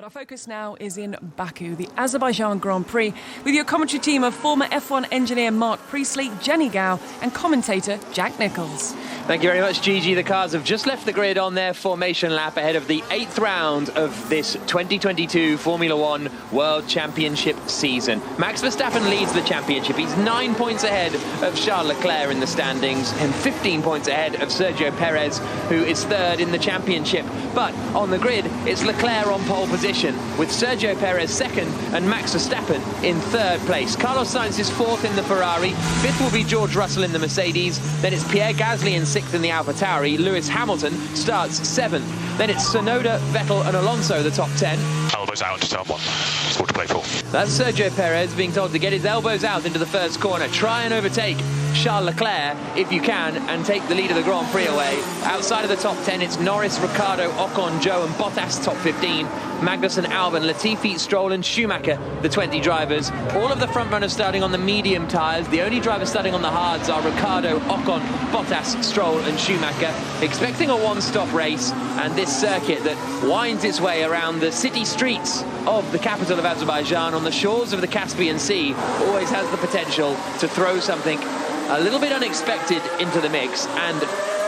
But our focus now is in Baku, the Azerbaijan Grand Prix, with your commentary team of former F1 engineer Mark Priestley, Jenny Gow and commentator Jack Nichols. Thank you very much, Gigi. The cars have just left the grid on their formation lap ahead of the 8th round of this 2022 Formula One World Championship season. Max Verstappen leads the championship. He's 9 points ahead of Charles Leclerc in the standings and 15 points ahead of Sergio Perez, who is third in the championship. But on the grid, it's Leclerc on pole position, with Sergio Perez second and Max Verstappen in third place. Carlos Sainz is fourth in the Ferrari. Fifth will be George Russell in the Mercedes. Then it's Pierre Gasly in sixth in the AlphaTauri. Lewis Hamilton starts seventh. Then it's Tsunoda, Vettel and Alonso, the top 10. Elbows out to turn one. It's all to play for. That's Sergio Perez being told to get his elbows out into the first corner. Try and overtake Charles Leclerc if you can and take the lead of the Grand Prix away. Outside of the top 10, it's Norris, Ricciardo, Ocon, Joe and Bottas top 15. Magnussen, Albon, Latifi, Stroll and Schumacher, the 20 drivers. All of the front runners starting on the medium tyres. The only drivers starting on the hards are Ricciardo, Ocon, Bottas, Stroll and Schumacher. Expecting a one-stop race, and this circuit that winds its way around the city streets of the capital of Azerbaijan on the shores of the Caspian Sea always has the potential to throw something a little bit unexpected into the mix. And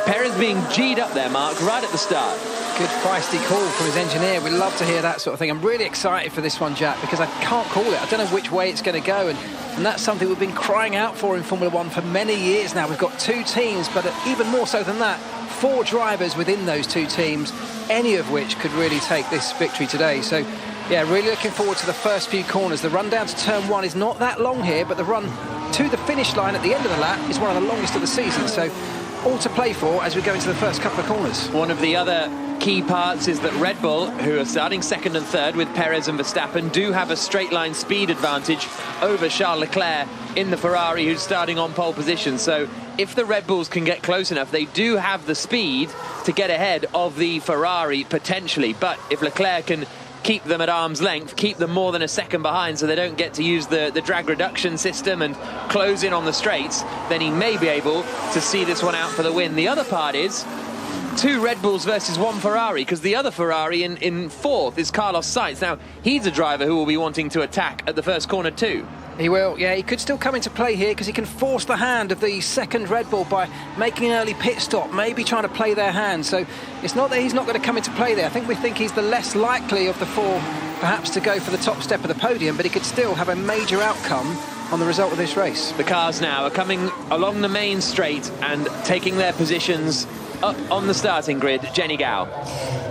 Perez being G'd up there, Mark, right at the start. Good feisty call from his engineer. We love to hear that sort of thing. I'm really excited for this one, Jack, because I can't call it. I don't know which way it's going to go, and that's something we've been crying out for in Formula One for many years now. We've got two teams, but even more so than that, four drivers within those two teams, any of which could really take this victory today. So, yeah, really looking forward to the first few corners. The run down to turn one is not that long here, but the run to the finish line at the end of the lap is one of the longest of the season. So, all to play for as we go into the first couple of corners. One of the other key parts is that Red Bull, who are starting second and third with Perez and Verstappen, do have a straight line speed advantage over Charles Leclerc in the Ferrari, who's starting on pole position. So if the Red Bulls can get close enough, they do have the speed to get ahead of the Ferrari potentially. But if Leclerc can keep them at arm's length, keep them more than a second behind so they don't get to use the drag reduction system and close in on the straights, then he may be able to see this one out for the win. The other part is two Red Bulls versus one Ferrari, because the other Ferrari in fourth is Carlos Sainz. Now, he's a driver who will be wanting to attack at the first corner too. He will, yeah. He could still come into play here because he can force the hand of the second Red Bull by making an early pit stop, maybe trying to play their hand. So it's not that he's not going to come into play there. I think we think he's the less likely of the four perhaps to go for the top step of the podium, but he could still have a major outcome on the result of this race. The cars now are coming along the main straight and taking their positions up on the starting grid. Jenny Gow.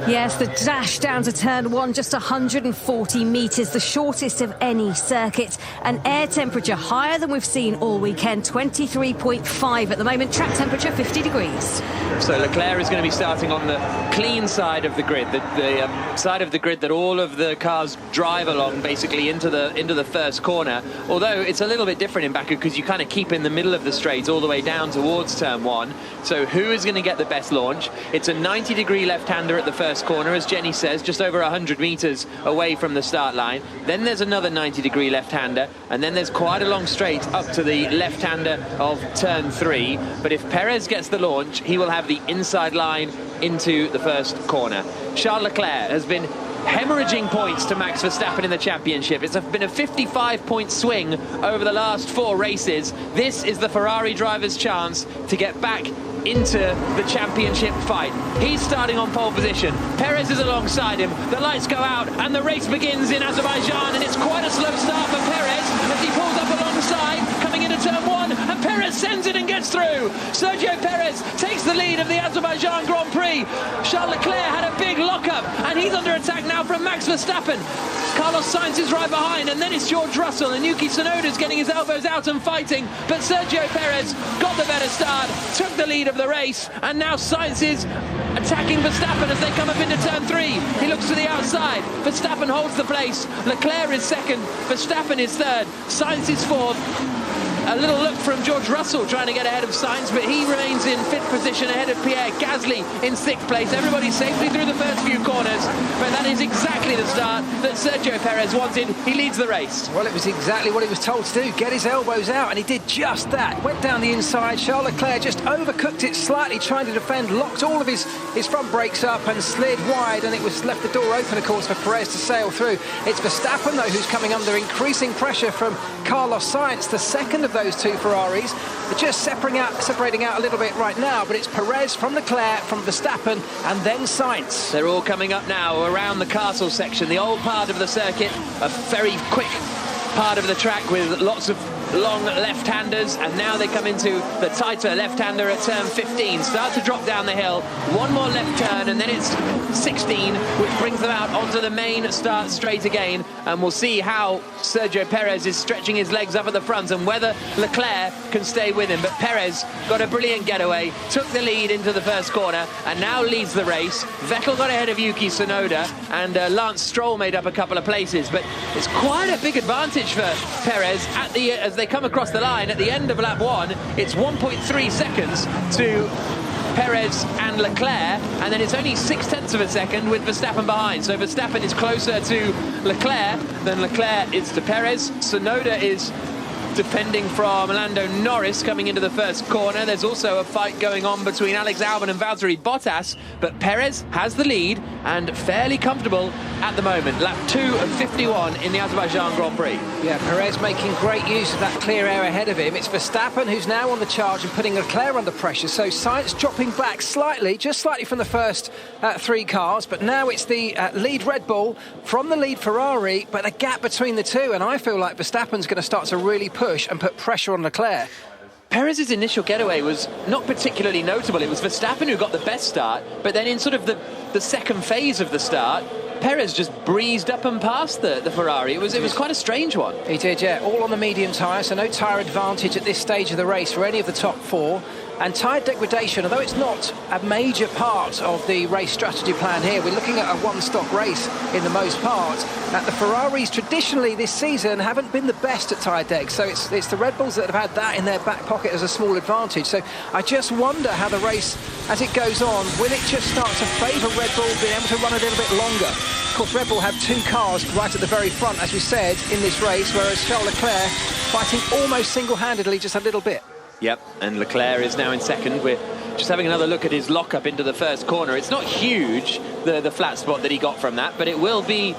Yes, the dash down to turn one, just 140 metres, the shortest of any circuit. An air temperature higher than we've seen all weekend, 23.5 at the moment. Track temperature 50 degrees. So Leclerc is going to be starting on the clean side of the grid, the side of the grid that all of the cars drive along, basically into the first corner. Although it's a little bit different in Baku because you kind of keep in the middle of the straight all the way down towards turn one. So who is going to get the best launch? It's a 90-degree left-hander at the first corner, as Jenny says, just over 100 metres away from the start line. Then there's another 90-degree left-hander, and then there's quite a long straight up to the left-hander of turn 3. But if Perez gets the launch, he will have the inside line into the first corner. Charles Leclerc has been hemorrhaging points to Max Verstappen in the championship. It's been a 55-point swing over the last 4 races. This is the Ferrari driver's chance to get back into the championship fight. He's starting on pole position. Perez is alongside him. The lights go out and the race begins in Azerbaijan, and it's quite a slow start for Perez as he pulls up alongside, coming into turn one, and Perez sends it and gets through. Sergio Perez takes the lead of the Azerbaijan Grand Prix. Charles Leclerc had a big lockup, and he's under attack now from Max Verstappen. Carlos Sainz is right behind, and then it's George Russell, and Yuki Tsunoda's getting his elbows out and fighting, but Sergio Perez got the better start, took the lead of the race, and now Sainz is attacking Verstappen as they come up into turn 3. He looks to the outside. Verstappen holds the place. Leclerc is second. Verstappen is third. Sainz is fourth. a little look from George Russell trying to get ahead of Sainz, but he remains in 5th position ahead of Pierre Gasly in 6th place. Everybody safely through the first few corners, but that is exactly the start that Sergio Perez wanted. He leads the race. Well, it was exactly what he was told to do, get his elbows out, and he did just that. Went down the inside. Charles Leclerc just overcooked it slightly, trying to defend, locked all of his front brakes up and slid wide, and it was left the door open, of course, for Perez to sail through. It's Verstappen, though, who's coming under increasing pressure from Carlos Sainz, the second of those two Ferraris. They're just separating out a little bit right now, but it's Perez from Leclerc, from Verstappen, and then Sainz. They're all coming up now around the castle section, the old part of the circuit, a very quick part of the track with lots of long left-handers, and now they come into the tighter left-hander at turn 15. Start to drop down the hill, one more left turn, and then it's 16, which brings them out onto the main start straight again. And we'll see how Sergio Perez is stretching his legs up at the front and whether Leclerc can stay with him. But Perez got a brilliant getaway, took the lead into the first corner, and now leads the race. Vettel got ahead of Yuki Tsunoda, and Lance Stroll made up a couple of places, but it's quite a big advantage for Perez as they come across the line at the end of lap 1. It's 1.3 seconds to Perez and Leclerc, and then it's only 0.6 of a second with Verstappen behind. So Verstappen is closer to Leclerc than Leclerc is to Perez. Tsunoda is defending from Lando Norris coming into the first corner. There's also a fight going on between Alex Albon and Valtteri Bottas, but Perez has the lead and fairly comfortable at the moment. Lap 2 of 51 in the Azerbaijan Grand Prix. Yeah, Perez making great use of that clear air ahead of him. It's Verstappen who's now on the charge and putting Leclerc under pressure. So Sainz dropping back slightly, just slightly from the first 3 cars, but now it's the lead Red Bull from the lead Ferrari, but a gap between the two, and I feel like Verstappen's going to start to really push and put pressure on Leclerc. Perez's initial getaway was not particularly notable. It was Verstappen who got the best start, but then in sort of the second phase of the start, Perez just breezed up and past the Ferrari. It was quite a strange one. He did, yeah. All on the medium tyre, so no tyre advantage at this stage of the race for any of the top 4. And tyre degradation, although it's not a major part of the race strategy plan here, we're looking at a one-stop race in the most part. The Ferraris traditionally this season haven't been the best at tyre deg, so it's the Red Bulls that have had that in their back pocket as a small advantage. So I just wonder how the race, as it goes on, will it just start to favour Red Bull being able to run a little bit longer? Of course, Red Bull have 2 cars right at the very front, as we said, in this race, whereas Charles Leclerc fighting almost single-handedly just a little bit. Yep, and Leclerc is now in second. We're just having another look at his lock-up into the first corner. It's not huge, the flat spot that he got from that, but it will be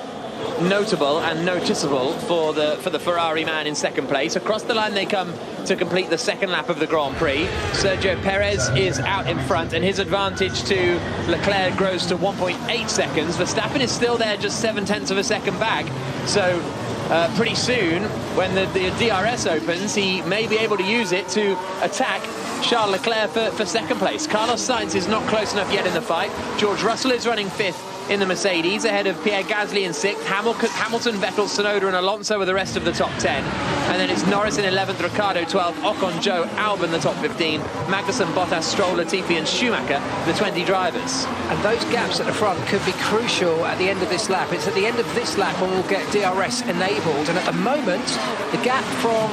notable and noticeable for the Ferrari man in second place. Across the line they come to complete the second lap of the Grand Prix. Sergio Perez is out in front, and his advantage to Leclerc grows to 1.8 seconds. Verstappen is still there, just 0.7 of a second back. So pretty soon, when the DRS opens, he may be able to use it to attack Charles Leclerc for second place. Carlos Sainz is not close enough yet in the fight. George Russell is running 5th in the Mercedes, ahead of Pierre Gasly in 6th. Hamilton, Vettel, Tsunoda and Alonso are the rest of the top 10. And then it's Norris in 11th, Ricciardo 12th, Ocon, Zhou, Albon the top 15, Magnussen, Bottas, Stroll, Latifi and Schumacher the 20 drivers. And those gaps at the front could be crucial at the end of this lap. It's at the end of this lap when we'll get DRS enabled, and at the moment the gap from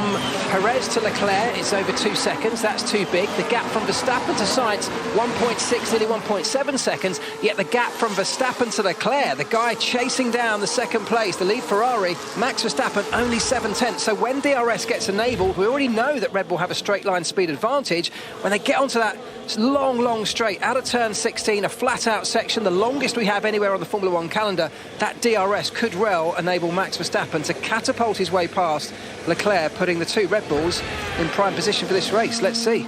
Perez to Leclerc is over 2 seconds. That's too big. The gap from Verstappen to Sainz 1.6, nearly 1.7 seconds, yet the gap from Verstappen to Leclerc, the guy chasing down the second place, the lead Ferrari, Max Verstappen, only 0.7. So when DRS gets enabled, we already know that Red Bull have a straight line speed advantage. When they get onto that long straight out of turn 16, a flat out section, the longest we have anywhere on the Formula 1 calendar, that DRS could well enable Max Verstappen to catapult his way past Leclerc, putting the 2 Red Bulls in prime position for this race. Let's see.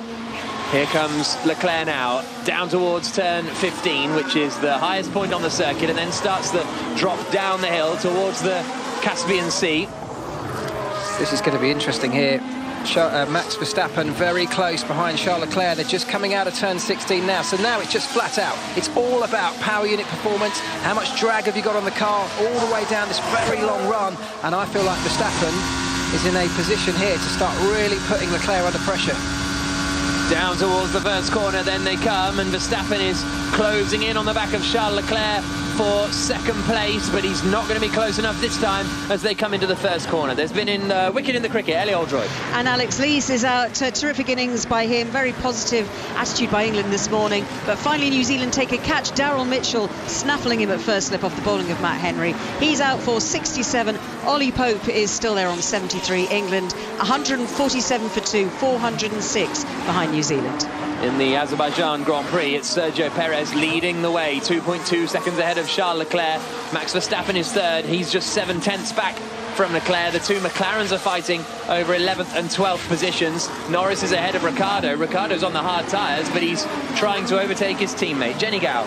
Here comes Leclerc now, down towards turn 15, which is the highest point on the circuit, and then starts the drop down the hill towards the Caspian Sea. This is going to be interesting here. Max Verstappen very close behind Charles Leclerc. They're just coming out of turn 16 now. So now it's just flat out. It's all about power unit performance. How much drag have you got on the car all the way down this very long run? And I feel like Verstappen is in a position here to start really putting Leclerc under pressure. Down towards the first corner, then they come, and Verstappen is closing in on the back of Charles Leclerc for second place, but he's not going to be close enough this time as they come into the first corner. There's been wicket in the cricket, Ellie Oldroyd. And Alex Lees is out. Terrific innings by him, very positive attitude by England this morning, but finally New Zealand take a catch. Daryl Mitchell snaffling him at first slip off the bowling of Matt Henry. He's out for 67. Ollie Pope is still there on 73. England 147 for 2, 406 behind New Zealand. In the Azerbaijan Grand Prix, it's Sergio Perez leading the way, 2.2 seconds ahead of Charles Leclerc. Max Verstappen is third. He's just 7/10 back from Leclerc. The two McLarens are fighting over 11th and 12th positions. Norris is ahead of Ricciardo. Ricciardo's on the hard tyres, but he's trying to overtake his teammate. Jenny Gow.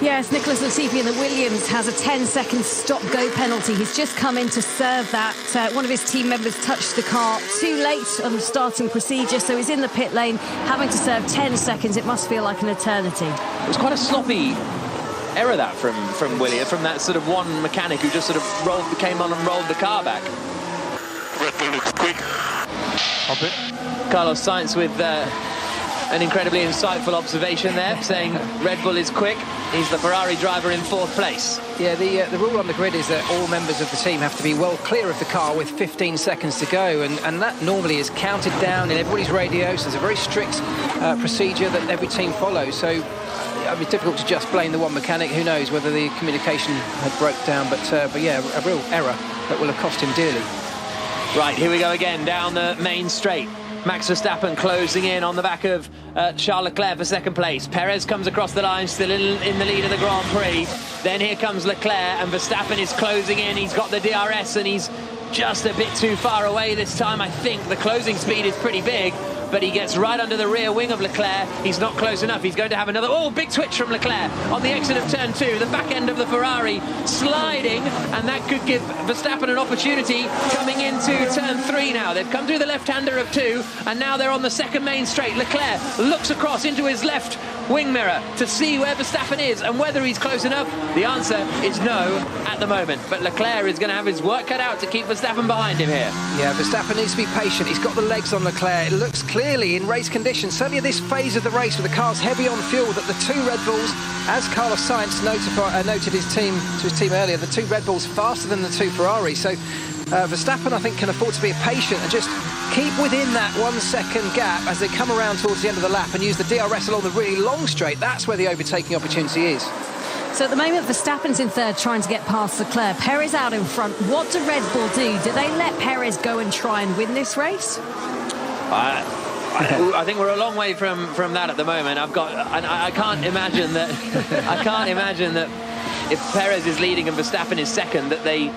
Yes, Nicholas Latifi in the Williams has a 10-second stop-go penalty. He's just come in to serve that. One of his team members touched the car too late on the starting procedure, so he's in the pit lane having to serve 10 seconds. It must feel like an eternity. It was quite a sloppy error that from Williams, from that sort of one mechanic who just sort of came on and rolled the car back. Red Bull looks quick. Up it. Carlos Sainz with an incredibly insightful observation there, saying Red Bull is quick. He's the Ferrari driver in fourth place. Yeah, the rule on the grid is that all members of the team have to be well clear of the car with 15 seconds to go, and that normally is counted down in everybody's radio, so there's a very strict procedure that every team follows. So it's difficult to just blame the one mechanic. Who knows whether the communication had broke down, but yeah, a real error that will have cost him dearly. Right, here we go again, down the main straight. Max Verstappen closing in on the back of Charles Leclerc for second place. Perez comes across the line, still in the lead of the Grand Prix. Then here comes Leclerc, and Verstappen is closing in. He's got the DRS, and he's just a bit too far away this time. I think the closing speed is pretty big, but he gets right under the rear wing of Leclerc. He's not close enough. He's going to have another... Oh, big twitch from Leclerc on the exit of turn 2. The back end of the Ferrari sliding, and that could give Verstappen an opportunity coming into turn 3 now. They've come through the left-hander of 2, and now they're on the second main straight. Leclerc looks across into his left wing mirror to see where Verstappen is and whether he's close enough. The answer is no at the moment, but Leclerc is going to have his work cut out to keep Verstappen behind him here. Yeah, Verstappen needs to be patient. He's got the legs on Leclerc. It looks clearly in race conditions, certainly at this phase of the race with the cars heavy on fuel, that the two Red Bulls, as Carlos Sainz noted his team earlier, the two Red Bulls faster than the two Ferraris. So Verstappen, I think, can afford to be patient and just keep within that 1 second gap as they come around towards the end of the lap and use the DRS along the really long straight. That's where the overtaking opportunity is. So at the moment, Verstappen's in third, trying to get past Leclerc. Perez out in front. What do Red Bull do? Do they let Perez go and try and win this race? I think we're a long way from that at the moment. I can't imagine that. I can't imagine that if Perez is leading and Verstappen is second, that they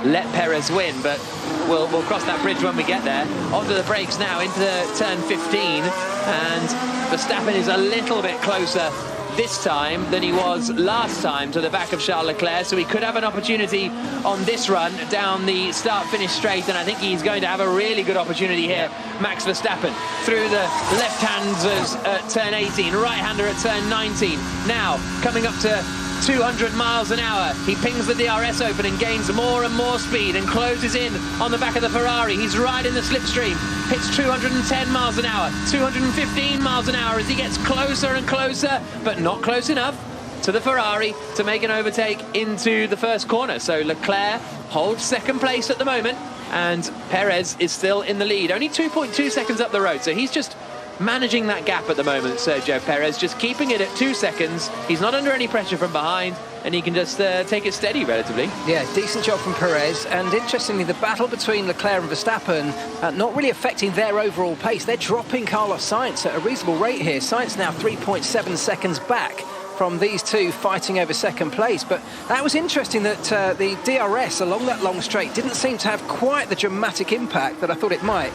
let Perez win. But we'll cross that bridge when we get there. Onto the brakes now into turn 15, and Verstappen is a little bit closer this time than he was last time to the back of Charles Leclerc, so he could have an opportunity on this run down the start-finish straight, and I think he's going to have a really good opportunity here. Max Verstappen through the left-handers at turn 18, right-hander at turn 19. Now coming up to 200 miles an hour, he pings the DRS open and gains more and more speed and closes in on the back of the Ferrari. He's right in the slipstream, hits 210 miles an hour, 215 miles an hour as he gets closer and closer, but not close enough to the Ferrari to make an overtake into the first corner. So Leclerc holds second place at the moment, and Perez is still in the lead, only 2.2 seconds up the road, so he's just managing that gap at the moment. Sergio Perez just keeping it at 2 seconds. He's not under any pressure from behind, and he can just take it steady relatively. Yeah, decent job from Perez. And interestingly, the battle between Leclerc and Verstappen not really affecting their overall pace. They're dropping Carlos Sainz at a reasonable rate here. Sainz now 3.7 seconds back from these two fighting over second place. But that was interesting that the DRS along that long straight didn't seem to have quite the dramatic impact that I thought it might.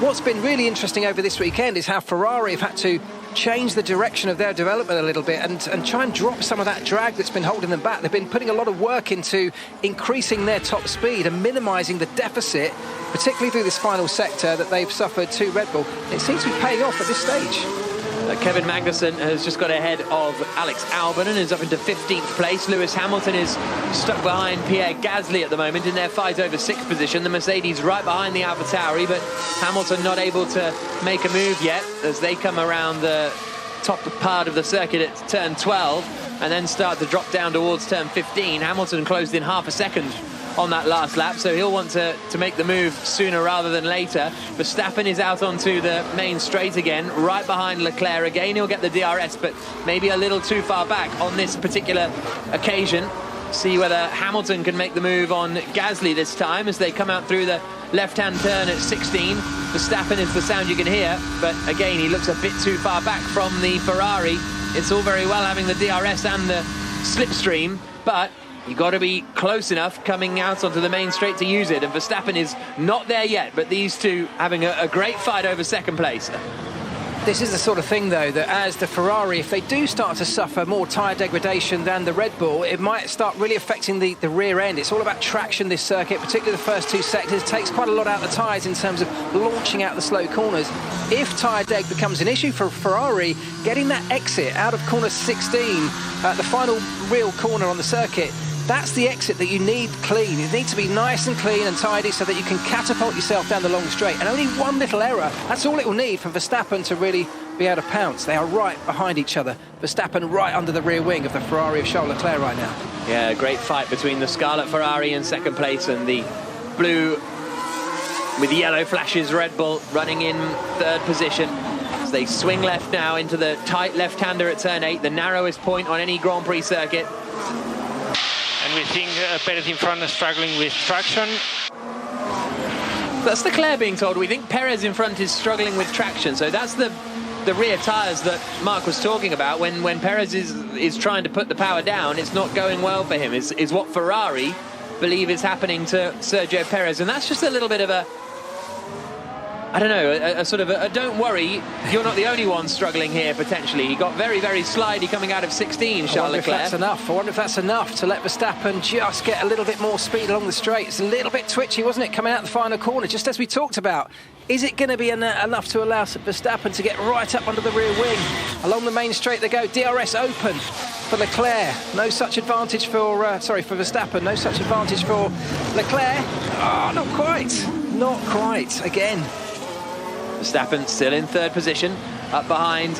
What's been really interesting over this weekend is how Ferrari have had to change the direction of their development a little bit and try and drop some of that drag that's been holding them back. They've been putting a lot of work into increasing their top speed and minimising the deficit, particularly through this final sector that they've suffered to Red Bull. It seems to be paying off at this stage. Kevin Magnussen has just got ahead of Alex Albon and is up into 15th place. Lewis Hamilton is stuck behind Pierre Gasly at the moment in their fight over 6th position. The Mercedes right behind the AlphaTauri, but Hamilton not able to make a move yet as they come around the top part of the circuit at turn 12 and then start to drop down towards turn 15. Hamilton closed in half a second on that last lap, so he'll want to make the move sooner rather than later. Verstappen is out onto the main straight again, right behind Leclerc. Again, he'll get the DRS, but maybe a little too far back on this particular occasion. See whether Hamilton can make the move on Gasly this time as they come out through the left-hand turn at 16. Verstappen is the sound you can hear, but again, he looks a bit too far back from the Ferrari. It's all very well having the DRS and the slipstream, but you've got to be close enough coming out onto the main straight to use it, and Verstappen is not there yet, but these two having a great fight over second place. This is the sort of thing, though, that as the Ferrari, if they do start to suffer more tyre degradation than the Red Bull, it might start really affecting the rear end. It's all about traction, this circuit, particularly the first two sectors. It takes quite a lot out of the tyres in terms of launching out the slow corners. If tyre deg becomes an issue for Ferrari, getting that exit out of corner 16, the final real corner on the circuit, that's the exit that you need clean. You need to be nice and clean and tidy so that you can catapult yourself down the long straight. And only one little error, that's all it will need for Verstappen to really be able to pounce. They are right behind each other. Verstappen right under the rear wing of the Ferrari of Charles Leclerc right now. Yeah, great fight between the Scarlet Ferrari in second place and the blue with yellow flashes Red Bull running in third position. As they swing left now into the tight left-hander at turn 8, the narrowest point on any Grand Prix circuit. And we think Perez in front is struggling with traction. That's Leclerc being told. We think Perez in front is struggling with traction. So that's the rear tyres that Mark was talking about. When Perez is trying to put the power down, it's not going well for him, is what Ferrari believe is happening to Sergio Perez. And that's just a little bit of a, I don't know, a sort of a don't worry, you're not the only one struggling here potentially. He got very, very slidey coming out of 16, Charles Leclerc. I wonder if that's enough to let Verstappen just get a little bit more speed along the straight. It's a little bit twitchy, wasn't it, coming out the final corner, just as we talked about. Is it going to be enough to allow Verstappen to get right up under the rear wing? Along the main straight they go, DRS open for Leclerc. No such advantage for Verstappen, no such advantage for Leclerc. Oh, not quite. Not quite, again. Verstappen still in third position, up behind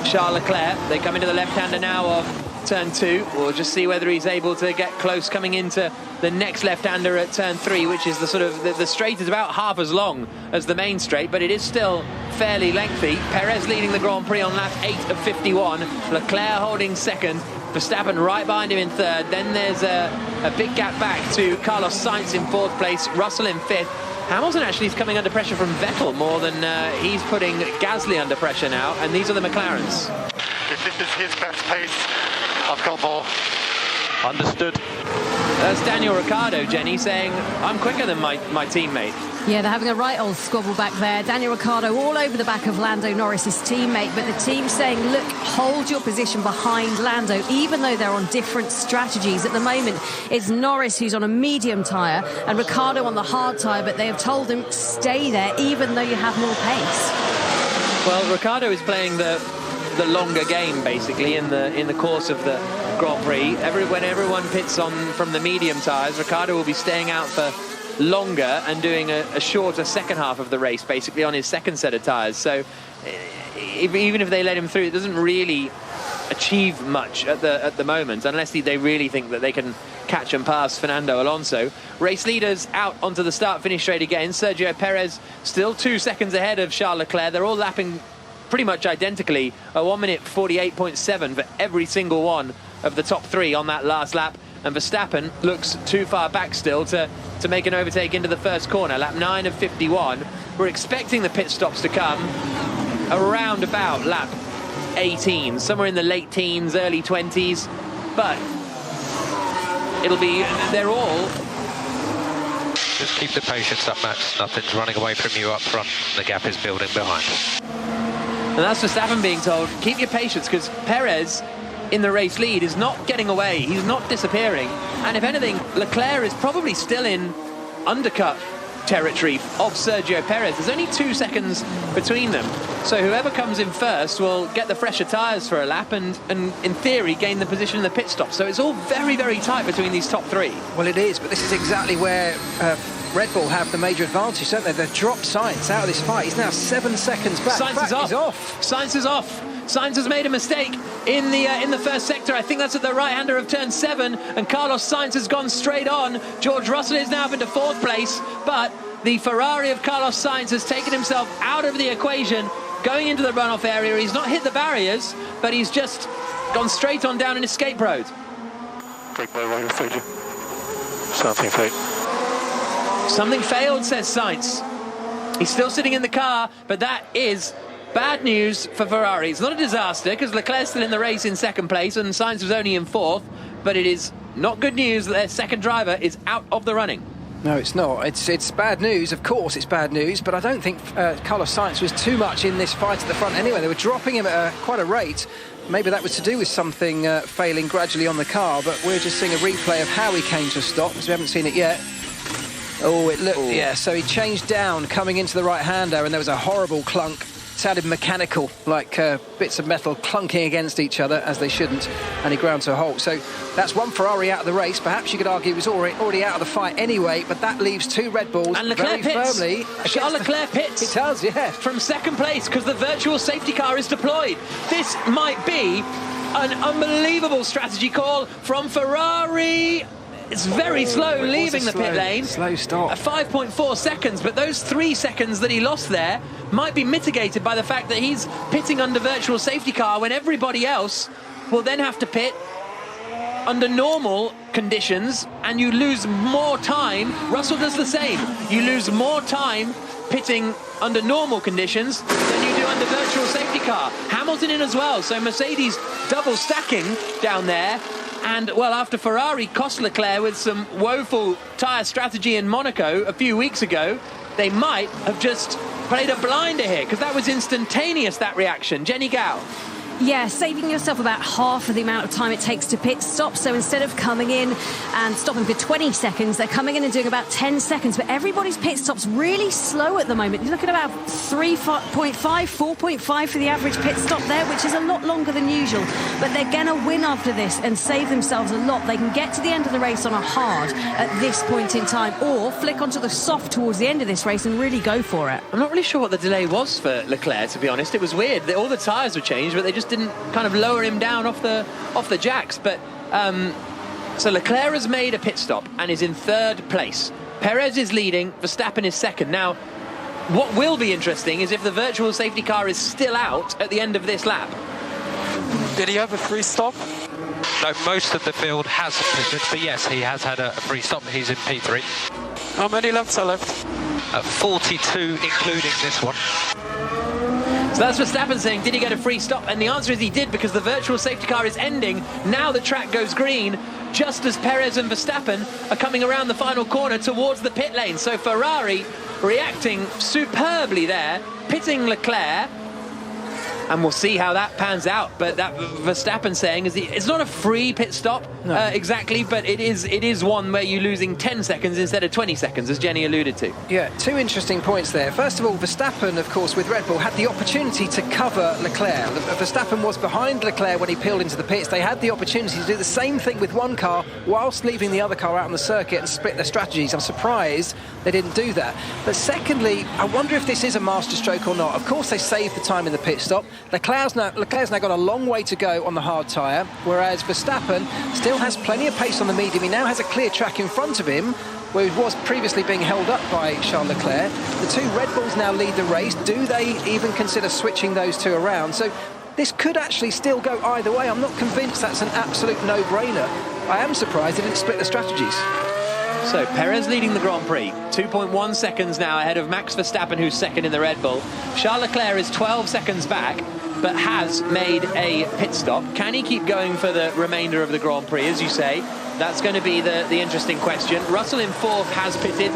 Charles Leclerc. They come into the left-hander now of turn 2. We'll just see whether he's able to get close coming into the next left-hander at turn 3, which is the sort of the straight is about half as long as the main straight, but it is still fairly lengthy. Perez leading the Grand Prix on lap 8 of 51. Leclerc holding second. Verstappen right behind him in third. Then there's a big gap back to Carlos Sainz in fourth place. Russell in fifth. Hamilton actually is coming under pressure from Vettel more than he's putting Gasly under pressure now, and these are the McLarens. If this is his best pace, I've got more. Understood. That's Daniel Ricciardo, Jenny, saying, I'm quicker than my teammate. Yeah, they're having a right old squabble back there. Daniel Ricciardo all over the back of Lando Norris's teammate, but the team saying, look, hold your position behind Lando, even though they're on different strategies. At the moment, it's Norris who's on a medium tyre and Ricciardo on the hard tyre, but they have told him, stay there, even though you have more pace. Well, Ricciardo is playing the longer game, basically, in the course of the Grand Prix. When everyone pits on from the medium tyres, Ricciardo will be staying out for longer and doing a shorter second half of the race, basically on his second set of tyres. So even if they let him through, it doesn't really achieve much at the moment, unless they really think that they can catch and pass Fernando Alonso. Race leaders out onto the start-finish straight again. Sergio Perez still 2 seconds ahead of Charles Leclerc. They're all lapping pretty much identically, a 1 minute 48.7 for every single one of the top 3 on that last lap. And Verstappen looks too far back still to make an overtake into the first corner. Lap 9 of 51. We're expecting the pit stops to come around about lap 18, somewhere in the late teens, early 20s. But they're all... Just keep the patience up, Max. Nothing's running away from you up front. The gap is building behind. And that's Verstappen being told, keep your patience, because Perez in the race lead is not getting away. He's not disappearing. And if anything, Leclerc is probably still in undercut territory of Sergio Perez. There's only 2 seconds between them. So whoever comes in first will get the fresher tyres for a lap and in theory gain the position in the pit stop. So it's all very, very tight between these top 3. Well, it is, but this is exactly where Red Bull have the major advantage, don't they? They've dropped Sainz out of this fight. He's now 7 seconds back. Sainz is off. Sainz is off. Sainz has made a mistake in the first sector. I think that's at the right-hander of turn 7, and Carlos Sainz has gone straight on. George Russell is now up into 4th place, but the Ferrari of Carlos Sainz has taken himself out of the equation, going into the runoff area. He's not hit the barriers, but he's just gone straight on down an escape road. Break my right failure. Something failed. Something failed, says Sainz. He's still sitting in the car, but that is bad news for Ferrari. It's not a disaster, because Leclerc's still in the race in 2nd place, and Sainz was only in 4th, but it is not good news that their second driver is out of the running. No, it's not. It's bad news. Of course it's bad news, but I don't think Carlos Sainz was too much in this fight at the front anyway. They were dropping him at quite a rate. Maybe that was to do with something failing gradually on the car, but we're just seeing a replay of how he came to a stop, because we haven't seen it yet. Oh, it looked... Yeah, so he changed down coming into the right-hander, and there was a horrible clunk. Sounded mechanical, like bits of metal clunking against each other, as they shouldn't, and he ground to a halt. So that's one Ferrari out of the race. Perhaps you could argue he was already out of the fight anyway, but that leaves 2 Red Bulls and Leclerc very pits. firmly. Charles Leclerc pits. He does, yeah. From 2nd place, because the virtual safety car is deployed. This might be an unbelievable strategy call from Ferrari. It's very slow leaving the pit lane. Slow stop. 5.4 seconds, but those 3 seconds that he lost there might be mitigated by the fact that he's pitting under virtual safety car when everybody else will then have to pit under normal conditions, and you lose more time. Russell does the same. You lose more time pitting under normal conditions than you do under virtual safety car. Hamilton in as well, so Mercedes double stacking down there. And, well, after Ferrari cost Leclerc with some woeful tyre strategy in Monaco a few weeks ago, they might have just played a blinder here, because that was instantaneous, that reaction. Jenny Gao. Yeah, saving yourself about half of the amount of time it takes to pit stop. So instead of coming in and stopping for 20 seconds, they're coming in and doing about 10 seconds. But everybody's pit stop's really slow at the moment. You're looking at about 3.5, 4.5 for the average pit stop there, which is a lot longer than usual. But they're going to win after this and save themselves a lot. They can get to the end of the race on a hard at this point in time, or flick onto the soft towards the end of this race and really go for it. I'm not really sure what the delay was for Leclerc, to be honest. It was weird. All the tyres were changed, but they just didn't kind of lower him down off the jacks. But so Leclerc has made a pit stop and is in 3rd place. Perez is leading, Verstappen is 2nd. Now, what will be interesting is if the virtual safety car is still out at the end of this lap. Did he have a free stop? No, most of the field has pitted, but yes, he has had a free stop. He's in P3. How many laps are left? 42, including this one. So that's Verstappen saying, did he get a free stop? And the answer is he did, because the virtual safety car is ending. Now the track goes green, just as Perez and Verstappen are coming around the final corner towards the pit lane. So Ferrari reacting superbly there, pitting Leclerc. And we'll see how that pans out. But that Verstappen saying is it's not a free pit stop exactly, but it is one where you're losing 10 seconds instead of 20 seconds, as Jenny alluded to. Yeah, 2 interesting points there. First of all, Verstappen, of course, with Red Bull, had the opportunity to cover Leclerc. Verstappen was behind Leclerc when he peeled into the pits. They had the opportunity to do the same thing with one car whilst leaving the other car out on the circuit and split their strategies. I'm surprised they didn't do that. But secondly, I wonder if this is a masterstroke or not. Of course, they saved the time in the pit stop. Leclerc's now got a long way to go on the hard tyre, whereas Verstappen still has plenty of pace on the medium. He now has a clear track in front of him, where he was previously being held up by Charles Leclerc. The 2 Red Bulls now lead the race. Do they even consider switching those 2 around? So this could actually still go either way. I'm not convinced that's an absolute no-brainer. I am surprised they didn't split the strategies. So Perez leading the Grand Prix, 2.1 seconds now ahead of Max Verstappen, who's 2nd in the Red Bull. Charles Leclerc is 12 seconds back, but has made a pit stop. Can he keep going for the remainder of the Grand Prix, as you say? That's going to be the interesting question. Russell in 4th has pitted.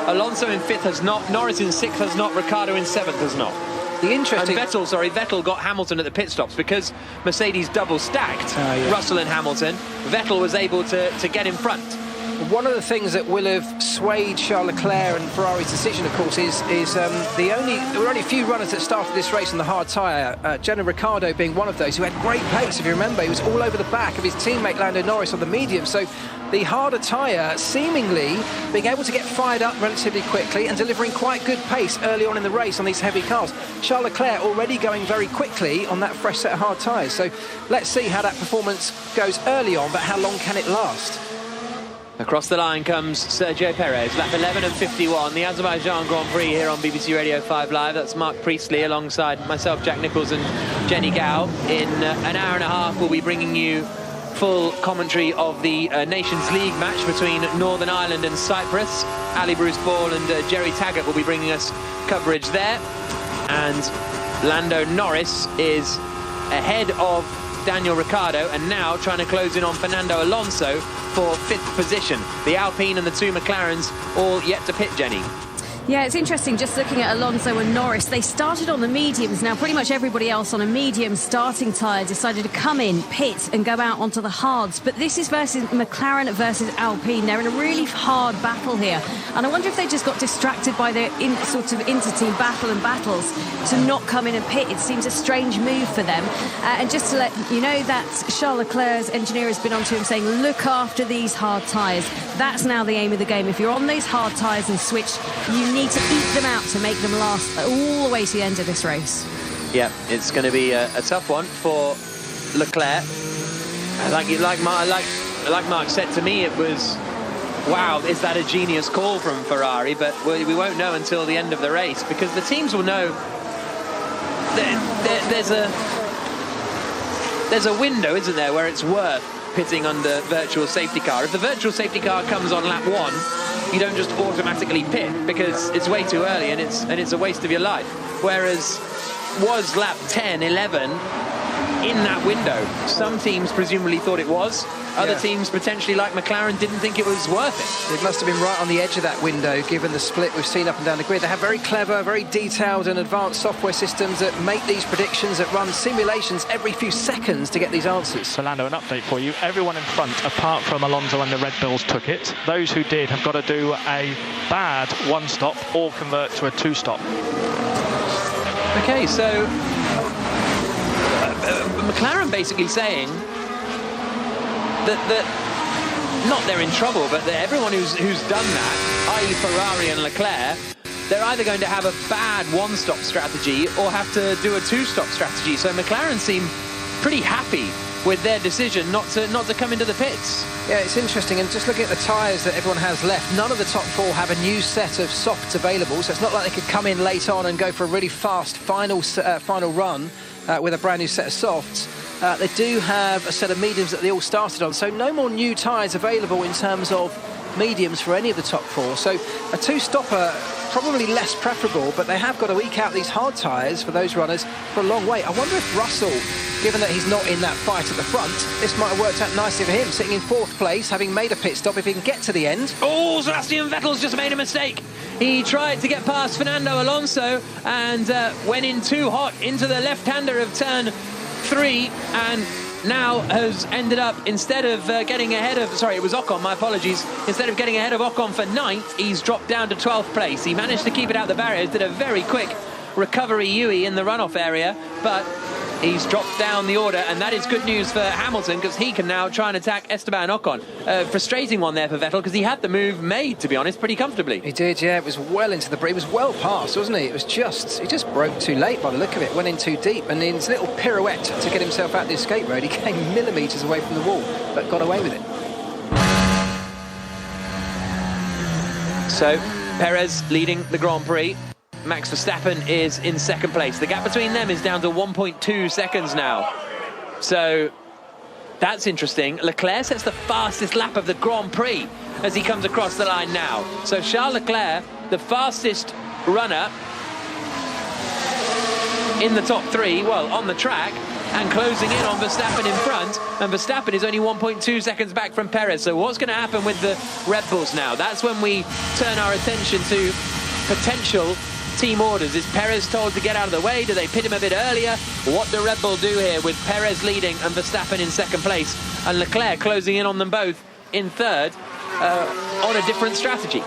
Alonso in 5th has not. Norris in 6th has not. Ricciardo in 7th has not. The interesting... And Vettel got Hamilton at the pit stops because Mercedes double stacked Russell and Hamilton. Vettel was able to get in front. One of the things that will have swayed Charles Leclerc and Ferrari's decision, of course, is there were only a few runners that started this race on the hard tyre. Gianni Ricciardo being one of those who had great pace. If you remember, he was all over the back of his teammate Lando Norris on the medium. So the harder tyre seemingly being able to get fired up relatively quickly and delivering quite good pace early on in the race on these heavy cars. Charles Leclerc already going very quickly on that fresh set of hard tyres. So let's see how that performance goes early on, but how long can it last? Across the line comes Sergio Perez, lap 11 and 51, the Azerbaijan Grand Prix here on BBC Radio 5 Live. That's Mark Priestley alongside myself, Jack Nichols and Jenny Gao. In an hour and a half, we'll be bringing you full commentary of the Nations League match between Northern Ireland and Cyprus. Ali Bruce Ball and Jerry Taggart will be bringing us coverage there. And Lando Norris is ahead of Daniel Ricciardo and now trying to close in on Fernando Alonso for 5th position. The Alpine and the 2 McLarens all yet to pit, Jenny. Yeah, it's interesting just looking at Alonso and Norris. They started on the mediums. Now, pretty much everybody else on a medium starting tyre decided to come in, pit and go out onto the hards. But this is versus McLaren versus Alpine. They're in a really hard battle here. And I wonder if they just got distracted by their sort of inter-team battle and battles to not come in and pit. It seems a strange move for them. And just to let you know that Charles Leclerc's engineer has been on to him saying, look after these hard tyres. That's now the aim of the game. If you're on these hard tyres and switch, you need to eat them out to make them last all the way to the end of this race. Yeah, it's going to be a tough one for Leclerc. Like Mark said to me, it was, wow, is that a genius call from Ferrari? But we won't know until the end of the race, because the teams will know there's a window, isn't there, where it's worth pitting under virtual safety car. If the virtual safety car comes on lap 1, you don't just automatically pit because it's way too early and it's a waste of your life. Whereas was lap 10, 11 in that window? Some teams presumably thought it was. Other teams, potentially like McLaren, didn't think it was worth it. It must have been right on the edge of that window, given the split we've seen up and down the grid. They have very clever, very detailed and advanced software systems that make these predictions, that run simulations every few seconds to get these answers. So, Lando, an update for you. Everyone in front, apart from Alonso and the Red Bulls, took it. Those who did have got to do a bad 1-stop or convert to a 2-stop. Okay, so McLaren basically saying that not they're in trouble, but that everyone who's done that, i.e. Ferrari and Leclerc, they're either going to have a bad 1-stop strategy or have to do a 2-stop strategy. So McLaren seem pretty happy with their decision not to come into the pits. Yeah, it's interesting, and just looking at the tyres that everyone has left, none of the top 4 have a new set of softs available, so it's not like they could come in late on and go for a really fast final run with a brand new set of softs. They do have a set of mediums that they all started on, so no more new tyres available in terms of mediums for any of the top 4. So a 2-stopper, probably less preferable, but they have got to eke out these hard tyres for those runners for a long way. I wonder if Russell, given that he's not in that fight at the front, this might have worked out nicely for him, sitting in 4th place, having made a pit stop, if he can get to the end. Oh, Sebastian Vettel's just made a mistake. He tried to get past Fernando Alonso and went in too hot into the left-hander of turn 3, and now has ended up, instead of getting ahead of, sorry, it was Ocon, my apologies, instead of getting ahead of Ocon for 9th, he's dropped down to 12th place. He managed to keep it out the barriers, did a very quick recovery Yui in the runoff area, but he's dropped down the order, and that is good news for Hamilton, because he can now try and attack Esteban Ocon. Frustrating one there for Vettel, because he had the move made, to be honest, pretty comfortably. He did, yeah. It was well into the break. It was well past, wasn't he? It was just, he just broke too late by the look of it. Went in too deep, and in his little pirouette to get himself out the escape road, he came millimetres away from the wall, but got away with it. So, Perez leading the Grand Prix. Max Verstappen is in 2nd place. The gap between them is down to 1.2 seconds now. So that's interesting. Leclerc sets the fastest lap of the Grand Prix as he comes across the line now. So Charles Leclerc, the fastest runner in the top 3, well, on the track, and closing in on Verstappen in front, and Verstappen is only 1.2 seconds back from Perez. So what's going to happen with the Red Bulls now? That's when we turn our attention to potential team orders. Is Perez told to get out of the way? Do they pit him a bit earlier? What do Red Bull do here with Perez leading and Verstappen in 2nd place and Leclerc closing in on them both in 3rd? on a different strategy.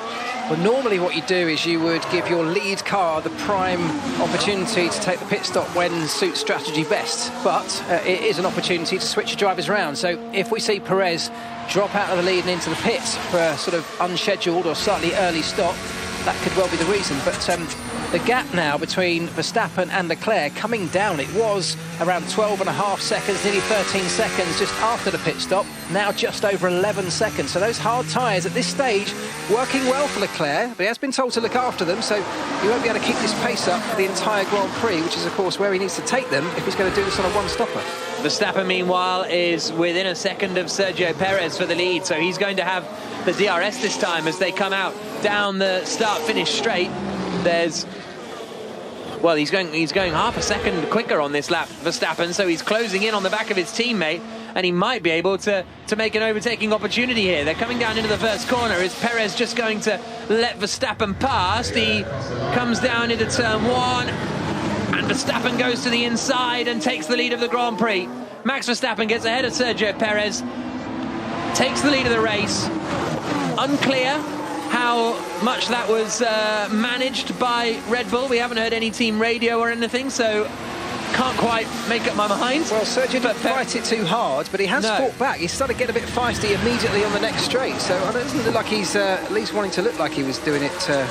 Well, normally what you do is you would give your lead car the prime opportunity to take the pit stop when suits strategy best. But it is an opportunity to switch your drivers around. So if we see Perez drop out of the lead and into the pits for a sort of unscheduled or slightly early stop, that could well be the reason. But the gap now between Verstappen and Leclerc coming down, it was around 12.5 seconds, nearly 13 seconds just after the pit stop, now just over 11 seconds. So those hard tyres at this stage working well for Leclerc, but he has been told to look after them, so he won't be able to keep this pace up for the entire Grand Prix, which is of course where he needs to take them if he's going to do this on a one-stopper. Verstappen, meanwhile, is within a second of Sergio Perez for the lead, so he's going to have the DRS this time as they come out down the start-finish straight. He's going half a second quicker on this lap, Verstappen, so he's closing in on the back of his teammate, and he might be able to make an overtaking opportunity here. They're coming down into the first corner. Is Perez just going to let Verstappen past? He comes down into turn 1, and Verstappen goes to the inside and takes the lead of the Grand Prix. Max Verstappen gets ahead of Sergio Perez, takes the lead of the race. Unclear how much that was managed by Red Bull. We haven't heard any team radio or anything, so can't quite make up my mind. Well, Sergio didn't fight it too hard, but he has fought back. He started getting a bit feisty immediately on the next straight, so it doesn't look like he's at least wanting to look like he was doing it,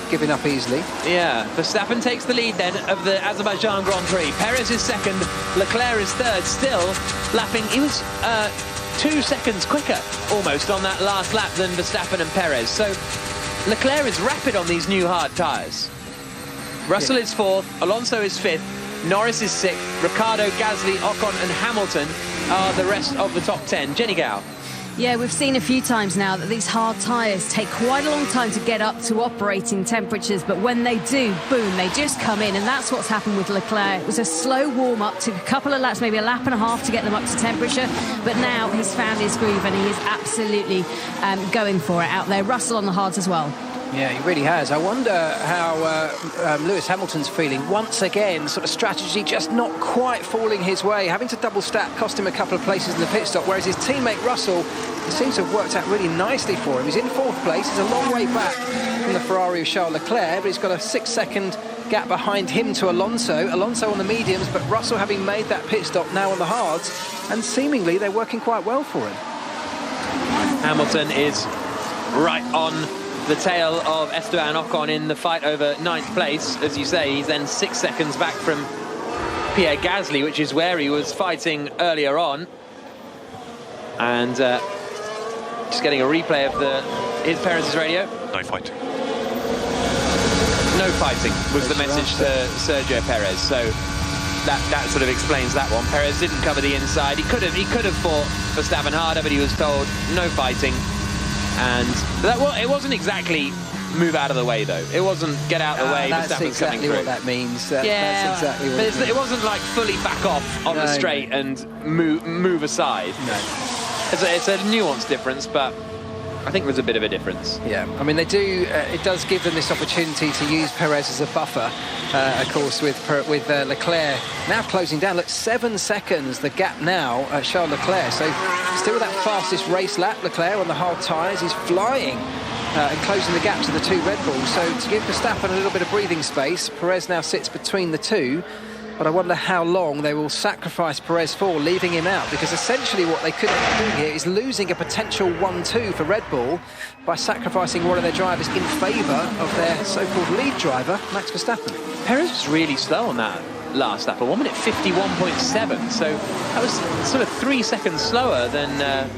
giving up easily. Yeah, Verstappen takes the lead then of the Azerbaijan Grand Prix. Perez is second, Leclerc is third, still lapping. He was 2 seconds quicker almost on that last lap than Verstappen and Perez. So Leclerc is rapid on these new hard tyres. Russell is fourth, Alonso is fifth, Norris is sixth, Ricciardo, Gasly, Ocon and Hamilton are the rest of the top 10. Jenny Gao. Yeah, we've seen a few times now that these hard tyres take quite a long time to get up to operating temperatures, but when they do, boom, they just come in, and that's what's happened with Leclerc. It was a slow warm-up, took a couple of laps, maybe a lap and a half to get them up to temperature, but now he's found his groove and he is absolutely going for it out there. Russell on the hards as well. Yeah, he really has. I wonder how Lewis Hamilton's feeling. Once again, sort of strategy just not quite falling his way. Having to double stack cost him a couple of places in the pit stop, whereas his teammate Russell, it seems to have worked out really nicely for him. He's in fourth place. He's a long way back from the Ferrari of Charles Leclerc, but he's got a 6-second gap behind him to Alonso. Alonso on the mediums, but Russell having made that pit stop now on the hards, and seemingly they're working quite well for him. Hamilton is right on the tail of Esteban Ocon in the fight over 9th place. As you say, he's then 6 seconds back from Pierre Gasly, which is where he was fighting earlier on. And just getting a replay of his Perez's radio. No fighting. No fighting was the message to Sergio Perez. So that sort of explains that one. Perez didn't cover the inside. He could have fought Verstappen harder, but he was told no fighting. And it wasn't exactly move out of the way, though. It wasn't get out of the way. That's exactly what that means. That's exactly what it means. It wasn't like fully back off on the straight and move aside. No. It's a nuanced difference, but I think there's a bit of a difference. Yeah, I mean, they do. It does give them this opportunity to use Perez as a buffer, of course, with Leclerc now closing down. Look, 7 seconds the gap now at Charles Leclerc. So still that fastest race lap, Leclerc on the hard tyres. He's flying and closing the gap to the two Red Bulls. So to give Verstappen a little bit of breathing space, Perez now sits between the two. But I wonder how long they will sacrifice Perez for, leaving him out, because essentially what they could be doing here is losing a potential 1-2 for Red Bull by sacrificing one of their drivers in favour of their so-called lead driver, Max Verstappen. Perez was really slow on that last lap, 1 minute 51.7, so that was sort of 3 seconds slower than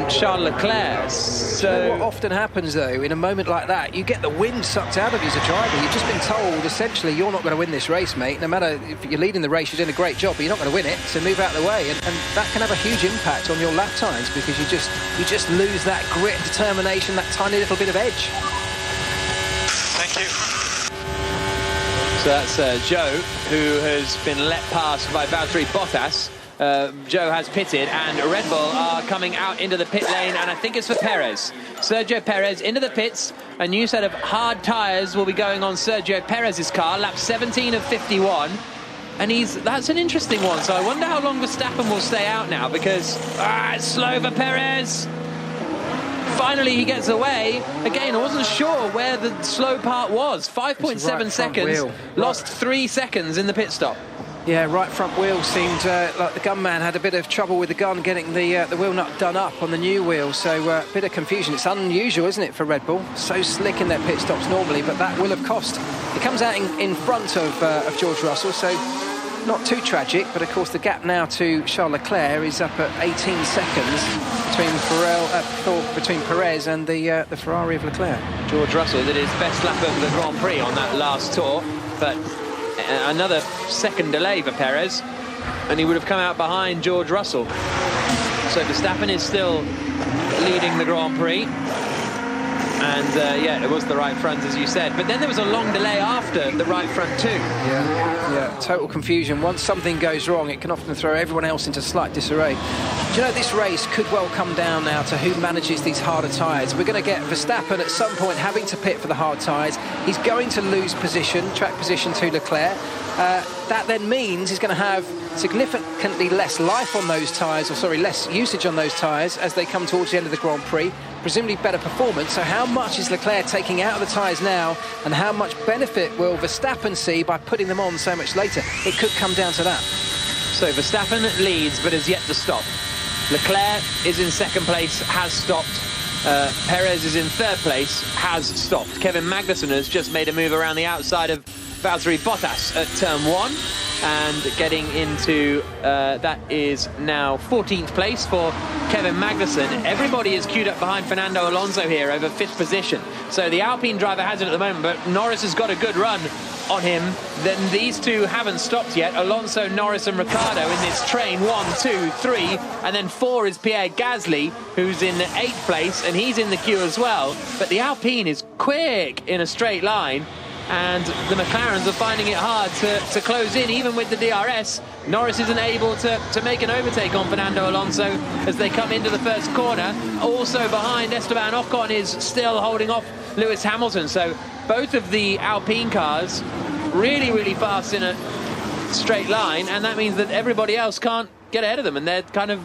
Charles Leclerc. So what often happens, though, in a moment like that, you get the wind sucked out of you as a driver. You've just been told, essentially, you're not going to win this race, mate. No matter if you're leading the race, you're doing a great job, but you're not going to win it, so move out of the way. And that can have a huge impact on your lap times, because you just lose that grit, determination, that tiny little bit of edge. Thank you. So that's Joe, who has been let past by Valtteri Bottas. Joe has pitted, and Red Bull are coming out into the pit lane, and I think it's for Perez. Sergio Perez into the pits. A new set of hard tyres will be going on Sergio Perez's car, lap 17 of 51. And that's an interesting one, so I wonder how long Verstappen will stay out now, because it's slow for Perez. finally he gets away. Again, I wasn't sure where the slow part was. 5.7 seconds, lost 3 seconds in the pit stop. Yeah, right front wheel seemed like the gunman had a bit of trouble with the gun getting the wheel nut done up on the new wheel, so a bit of confusion. It's unusual, isn't it, for Red Bull? So slick in their pit stops normally, but that will have cost. It comes out in front of George Russell, so not too tragic, but of course the gap now to Charles Leclerc is up at 18 seconds between Perez and the Ferrari of Leclerc. George Russell did his best lap of the Grand Prix on that last tour, but another second delay for Perez, and he would have come out behind George Russell. So Verstappen is still leading the Grand Prix. And yeah, it was the right front, as you said. But then there was a long delay after the right front too. Yeah, total confusion. Once something goes wrong, it can often throw everyone else into slight disarray. Do you know, this race could well come down now to who manages these harder tyres. We're going to get Verstappen at some point having to pit for the hard tyres. He's going to lose track position to Leclerc. That then means he's going to have significantly less life on those tyres, less usage on those tyres as they come towards the end of the Grand Prix. Presumably better performance. So how much is Leclerc taking out of the tyres now, and how much benefit will Verstappen see by putting them on so much later? It could come down to that. So Verstappen leads but has yet to stop. Leclerc is in second place, has stopped. Perez is in third place, has stopped. Kevin Magnussen has just made a move around the outside of Valtteri Bottas at turn 1 and getting into that is now 14th place for Kevin Magnussen. Everybody is queued up behind Fernando Alonso here over 5th position. So the Alpine driver has it at the moment, but Norris has got a good run on him. Then these two haven't stopped yet. Alonso, Norris and Ricciardo in this train. 1, 2, 3, and then 4 is Pierre Gasly, who's in 8th place, and he's in the queue as well. But the Alpine is quick in a straight line, and the McLarens are finding it hard to close in, even with the DRS. Norris isn't able to make an overtake on Fernando Alonso as they come into the first corner. Also behind, Esteban Ocon is still holding off Lewis Hamilton. So both of the Alpine cars really, really fast in a straight line, and that means that everybody else can't get ahead of them, and they're kind of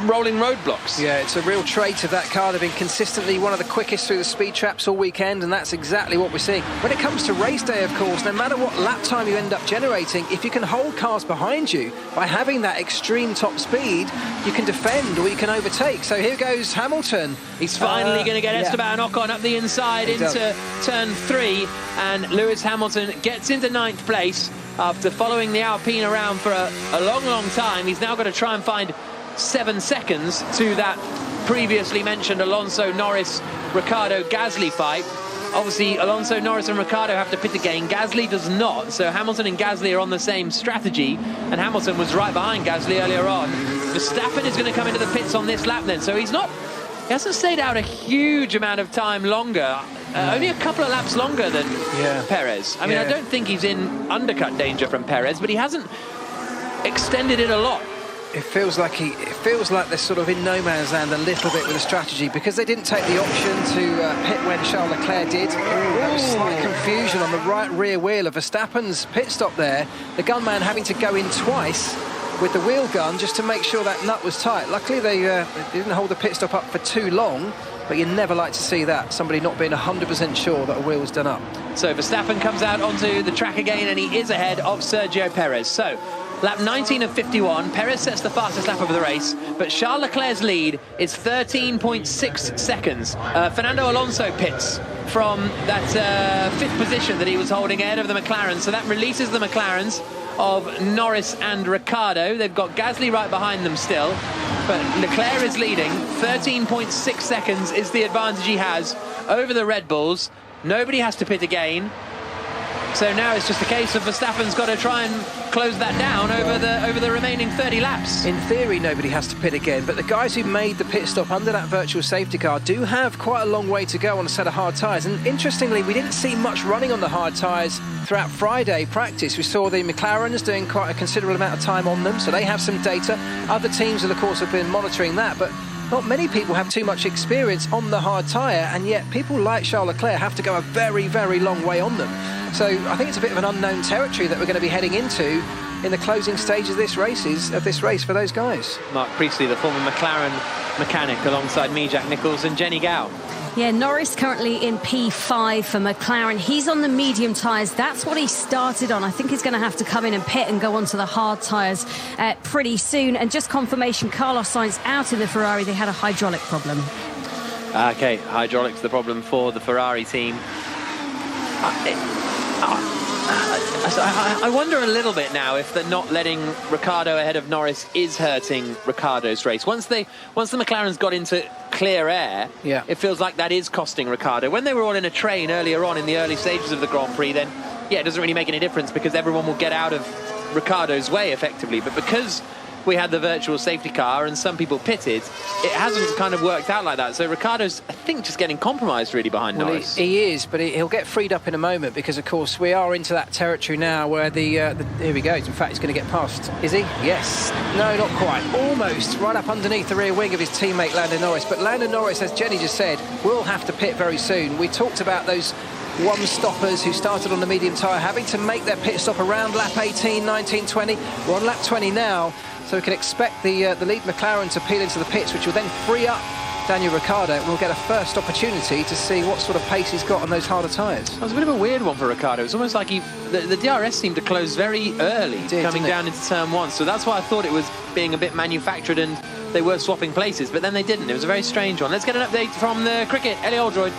rolling roadblocks. Yeah, it's a real trait of that car. They've been consistently one of the quickest through the speed traps all weekend, and that's exactly what we're seeing. When it comes to race day, of course, no matter what lap time you end up generating, if you can hold cars behind you by having that extreme top speed, you can defend or you can overtake. So here goes Hamilton. He's finally going to get Esteban Ocon up the inside into turn 3, and Lewis Hamilton gets into 9th place after following the Alpine around for a long, long time. He's now got to try and find 7 seconds to that previously mentioned Alonso, Norris, Ricciardo, Gasly fight. Obviously, Alonso, Norris and Ricciardo have to pit again. Gasly does not, so Hamilton and Gasly are on the same strategy, and Hamilton was right behind Gasly earlier on. Verstappen is going to come into the pits on this lap then, so he hasn't stayed out a huge amount of time longer. Only a couple of laps longer than Perez. I mean, I don't think he's in undercut danger from Perez, but he hasn't extended it a lot. It feels like they're sort of in no man's land a little bit with a strategy, because they didn't take the option to pit when Charles Leclerc did. There was slight confusion on the right rear wheel of Verstappen's pit stop there. The gunman having to go in twice with the wheel gun just to make sure that nut was tight. Luckily they didn't hold the pit stop up for too long, but you never like to see that, somebody not being 100% sure that a wheel was done up. So Verstappen comes out onto the track again, and he is ahead of Sergio Perez. So lap 19 of 51, Perez sets the fastest lap of the race, but Charles Leclerc's lead is 13.6 seconds. Fernando Alonso pits from that 5th position that he was holding ahead of the McLaren, so that releases the McLarens of Norris and Ricciardo. They've got Gasly right behind them still, but Leclerc is leading. 13.6 seconds is the advantage he has over the Red Bulls. Nobody has to pit again. So now it's just a case of Verstappen's got to try and close that down over the remaining 30 laps. In theory, nobody has to pit again, but the guys who made the pit stop under that virtual safety car do have quite a long way to go on a set of hard tyres. And interestingly, we didn't see much running on the hard tyres throughout Friday practice. We saw the McLarens doing quite a considerable amount of time on them, so they have some data. Other teams, of course, have been monitoring that, but not many people have too much experience on the hard tyre, and yet people like Charles Leclerc have to go a very, very long way on them. So I think it's a bit of an unknown territory that we're going to be heading into. in the closing stages of this race for those guys. Mark Priestley, the former McLaren mechanic, alongside me, Jack Nicholls, and Jenny Gow. Yeah, Norris currently in P5 for McLaren. He's on the medium tyres. That's what he started on. I think he's going to have to come in and pit and go onto the hard tyres pretty soon. And just confirmation, Carlos Sainz out in the Ferrari. They had a hydraulic problem. Okay, hydraulics the problem for the Ferrari team. I wonder a little bit now if they're not letting Ricciardo ahead of Norris is hurting Ricciardo's race. Once the McLarens got into clear air, it feels like that is costing Ricciardo. When they were all in a train earlier on in the early stages of the Grand Prix, then it doesn't really make any difference because everyone will get out of Ricciardo's way effectively. But because we had the virtual safety car and some people pitted, it hasn't kind of worked out like that. So Ricciardo's, I think, just getting compromised really behind Norris. He is, but he'll get freed up in a moment because, of course, we are into that territory now where here he goes. In fact, he's going to get past. Is he? Yes. No, not quite. Almost right up underneath the rear wing of his teammate Lando Norris. But Lando Norris, as Jenny just said, will have to pit very soon. We talked about those one-stoppers who started on the medium tyre having to make their pit stop around lap 18, 19, 20. We're on lap 20 now. So we can expect the lead McLaren to peel into the pits, which will then free up Daniel Ricciardo, and we'll get a first opportunity to see what sort of pace he's got on those harder tyres. That was a bit of a weird one for Ricciardo. It's almost like the DRS seemed to close very early, coming down into turn one. So that's why I thought it was being a bit manufactured and they were swapping places, but then they didn't. It was a very strange one. Let's get an update from the cricket. Ellie Oldroyd.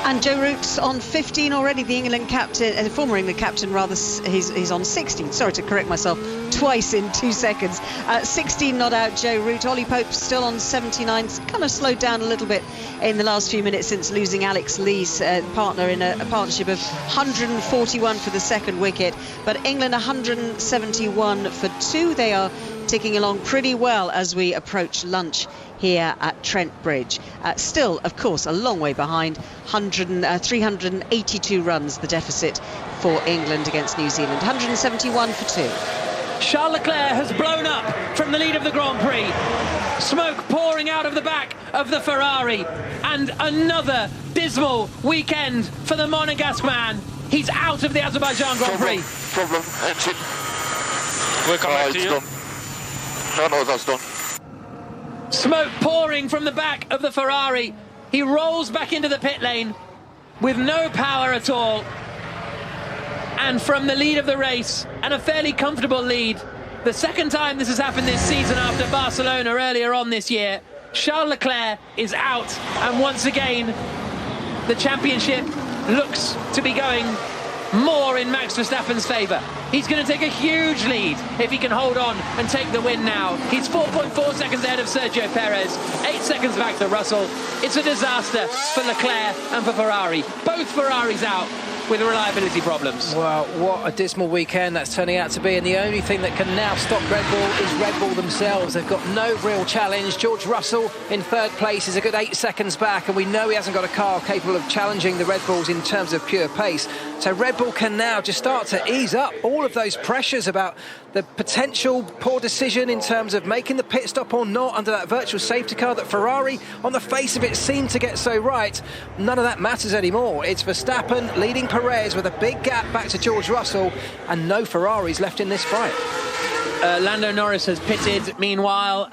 And Joe Root's on 15 already, the England captain, former England captain rather, he's on 16. Sorry to correct myself twice in 2 seconds. 16 not out, Joe Root. Ollie Pope still on 79, kind of slowed down a little bit in the last few minutes since losing Alex Lee's partner in a partnership of 141 for the second wicket. But England 171 for 2. They are ticking along pretty well as we approach lunch here at Trent Bridge. Still, of course, a long way behind. 382 runs the deficit for England against New Zealand. 171 for 2. Charles Leclerc has blown up from the lead of the Grand Prix. Smoke pouring out of the back of the Ferrari. And another dismal weekend for the Monegasque man. He's out of the Azerbaijan Grand Prix. Problem, engine. We'll come back to you. Done. No, that's done. Smoke pouring from the back of the Ferrari. He rolls back into the pit lane with no power at all. And from the lead of the race, and a fairly comfortable lead, the second time this has happened this season after Barcelona earlier on this year, Charles Leclerc is out. And once again, the championship looks to be going more in Max Verstappen's favour. He's going to take a huge lead if he can hold on and take the win now. He's 4.4 seconds ahead of Sergio Perez, 8 seconds back to Russell. It's a disaster for Leclerc and for Ferrari. Both Ferraris out with reliability problems. Well, what a dismal weekend that's turning out to be, and the only thing that can now stop Red Bull is Red Bull themselves. They've got no real challenge. George Russell in third place is a good 8 seconds back, and we know he hasn't got a car capable of challenging the Red Bulls in terms of pure pace. So Red Bull can now just start to ease up all of those pressures about the potential poor decision in terms of making the pit stop or not under that virtual safety car that Ferrari, on the face of it, seemed to get so right. None of that matters anymore. It's Verstappen leading Perez with a big gap back to George Russell, and no Ferraris left in this fight. Lando Norris has pitted. Meanwhile,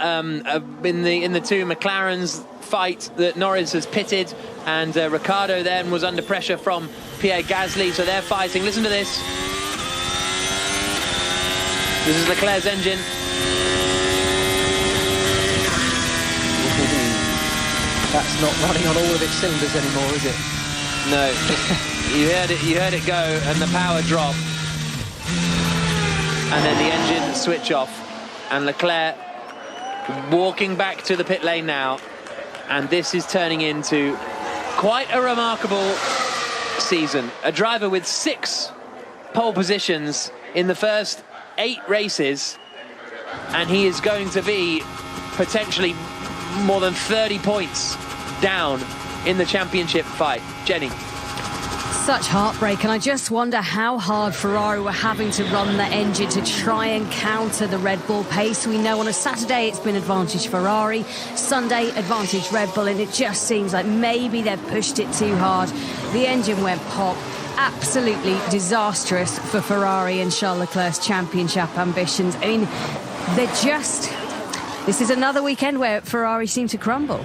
in the two McLarens fight, that Norris has pitted, and Ricciardo then was under pressure from Pierre Gasly, so they're fighting. Listen to this. This is Leclerc's engine. That's not running on all of its cylinders anymore, is it? No. You heard it go, and the power drop. And then the engine switch off. And Leclerc walking back to the pit lane now. And this is turning into quite a remarkable season. A driver with 6 pole positions in the first 8 races, and he is going to be potentially more than 30 points down in the championship fight. Jenny. Such heartbreak, and I just wonder how hard Ferrari were having to run the engine to try and counter the Red Bull pace. We know on a Saturday it's been advantage Ferrari, Sunday advantage Red Bull, and it just seems like maybe they've pushed it too hard. The engine went pop. Absolutely disastrous for Ferrari and Charles Leclerc's championship ambitions. I mean, this is another weekend where Ferrari seem to crumble.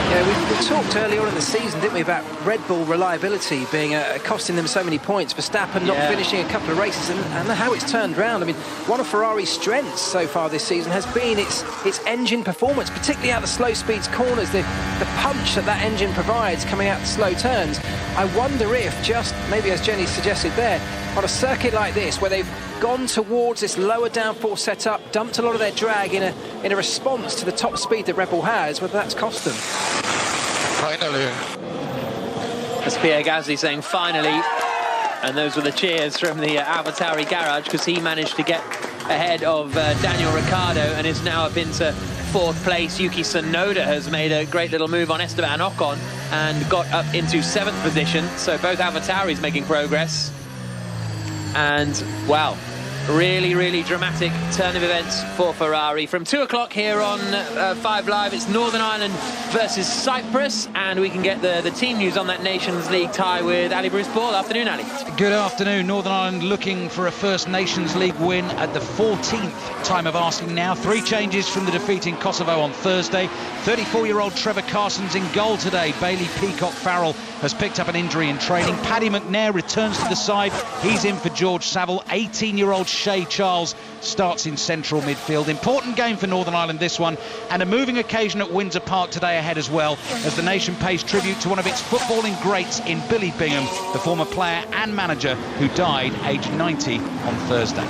Yeah, we talked earlier on in the season, didn't we, about Red Bull reliability being costing them so many points. Verstappen not finishing a couple of races, and how it's turned around. I mean, one of Ferrari's strengths so far this season has been its engine performance, particularly out the slow speeds corners, the punch that engine provides coming out the slow turns. I wonder if, just maybe as Jenny suggested there, on a circuit like this, where they've gone towards this lower downforce setup, dumped a lot of their drag in a response to the top speed that Red Bull has, whether that's cost them. Finally. That's Pierre Gasly saying finally, and those were the cheers from the AlphaTauri garage, because he managed to get ahead of Daniel Ricciardo and is now up into fourth place. Yuki Tsunoda has made a great little move on Esteban Ocon and got up into seventh position, so both AlphaTauris making progress. And wow, really dramatic turn of events for Ferrari. From 2 o'clock here on 5 Live, it's Northern Ireland versus Cyprus, and we can get the team news on that Nations League tie with Ali Bruce Ball. Afternoon, Ali. Good afternoon. Northern Ireland looking for a first Nations League win at the 14th time of asking now. 3 changes from the defeat in Kosovo on Thursday. 34-year-old Trevor Carson's in goal today. Bailey Peacock-Farrell has picked up an injury in training. Paddy McNair returns to the side. He's in for George Saville. 18-year-old Shay Charles starts in central midfield. Important game for Northern Ireland, this one, and a moving occasion at Windsor Park today ahead as well, as the nation pays tribute to one of its footballing greats in Billy Bingham, the former player and manager who died aged 90 on Thursday.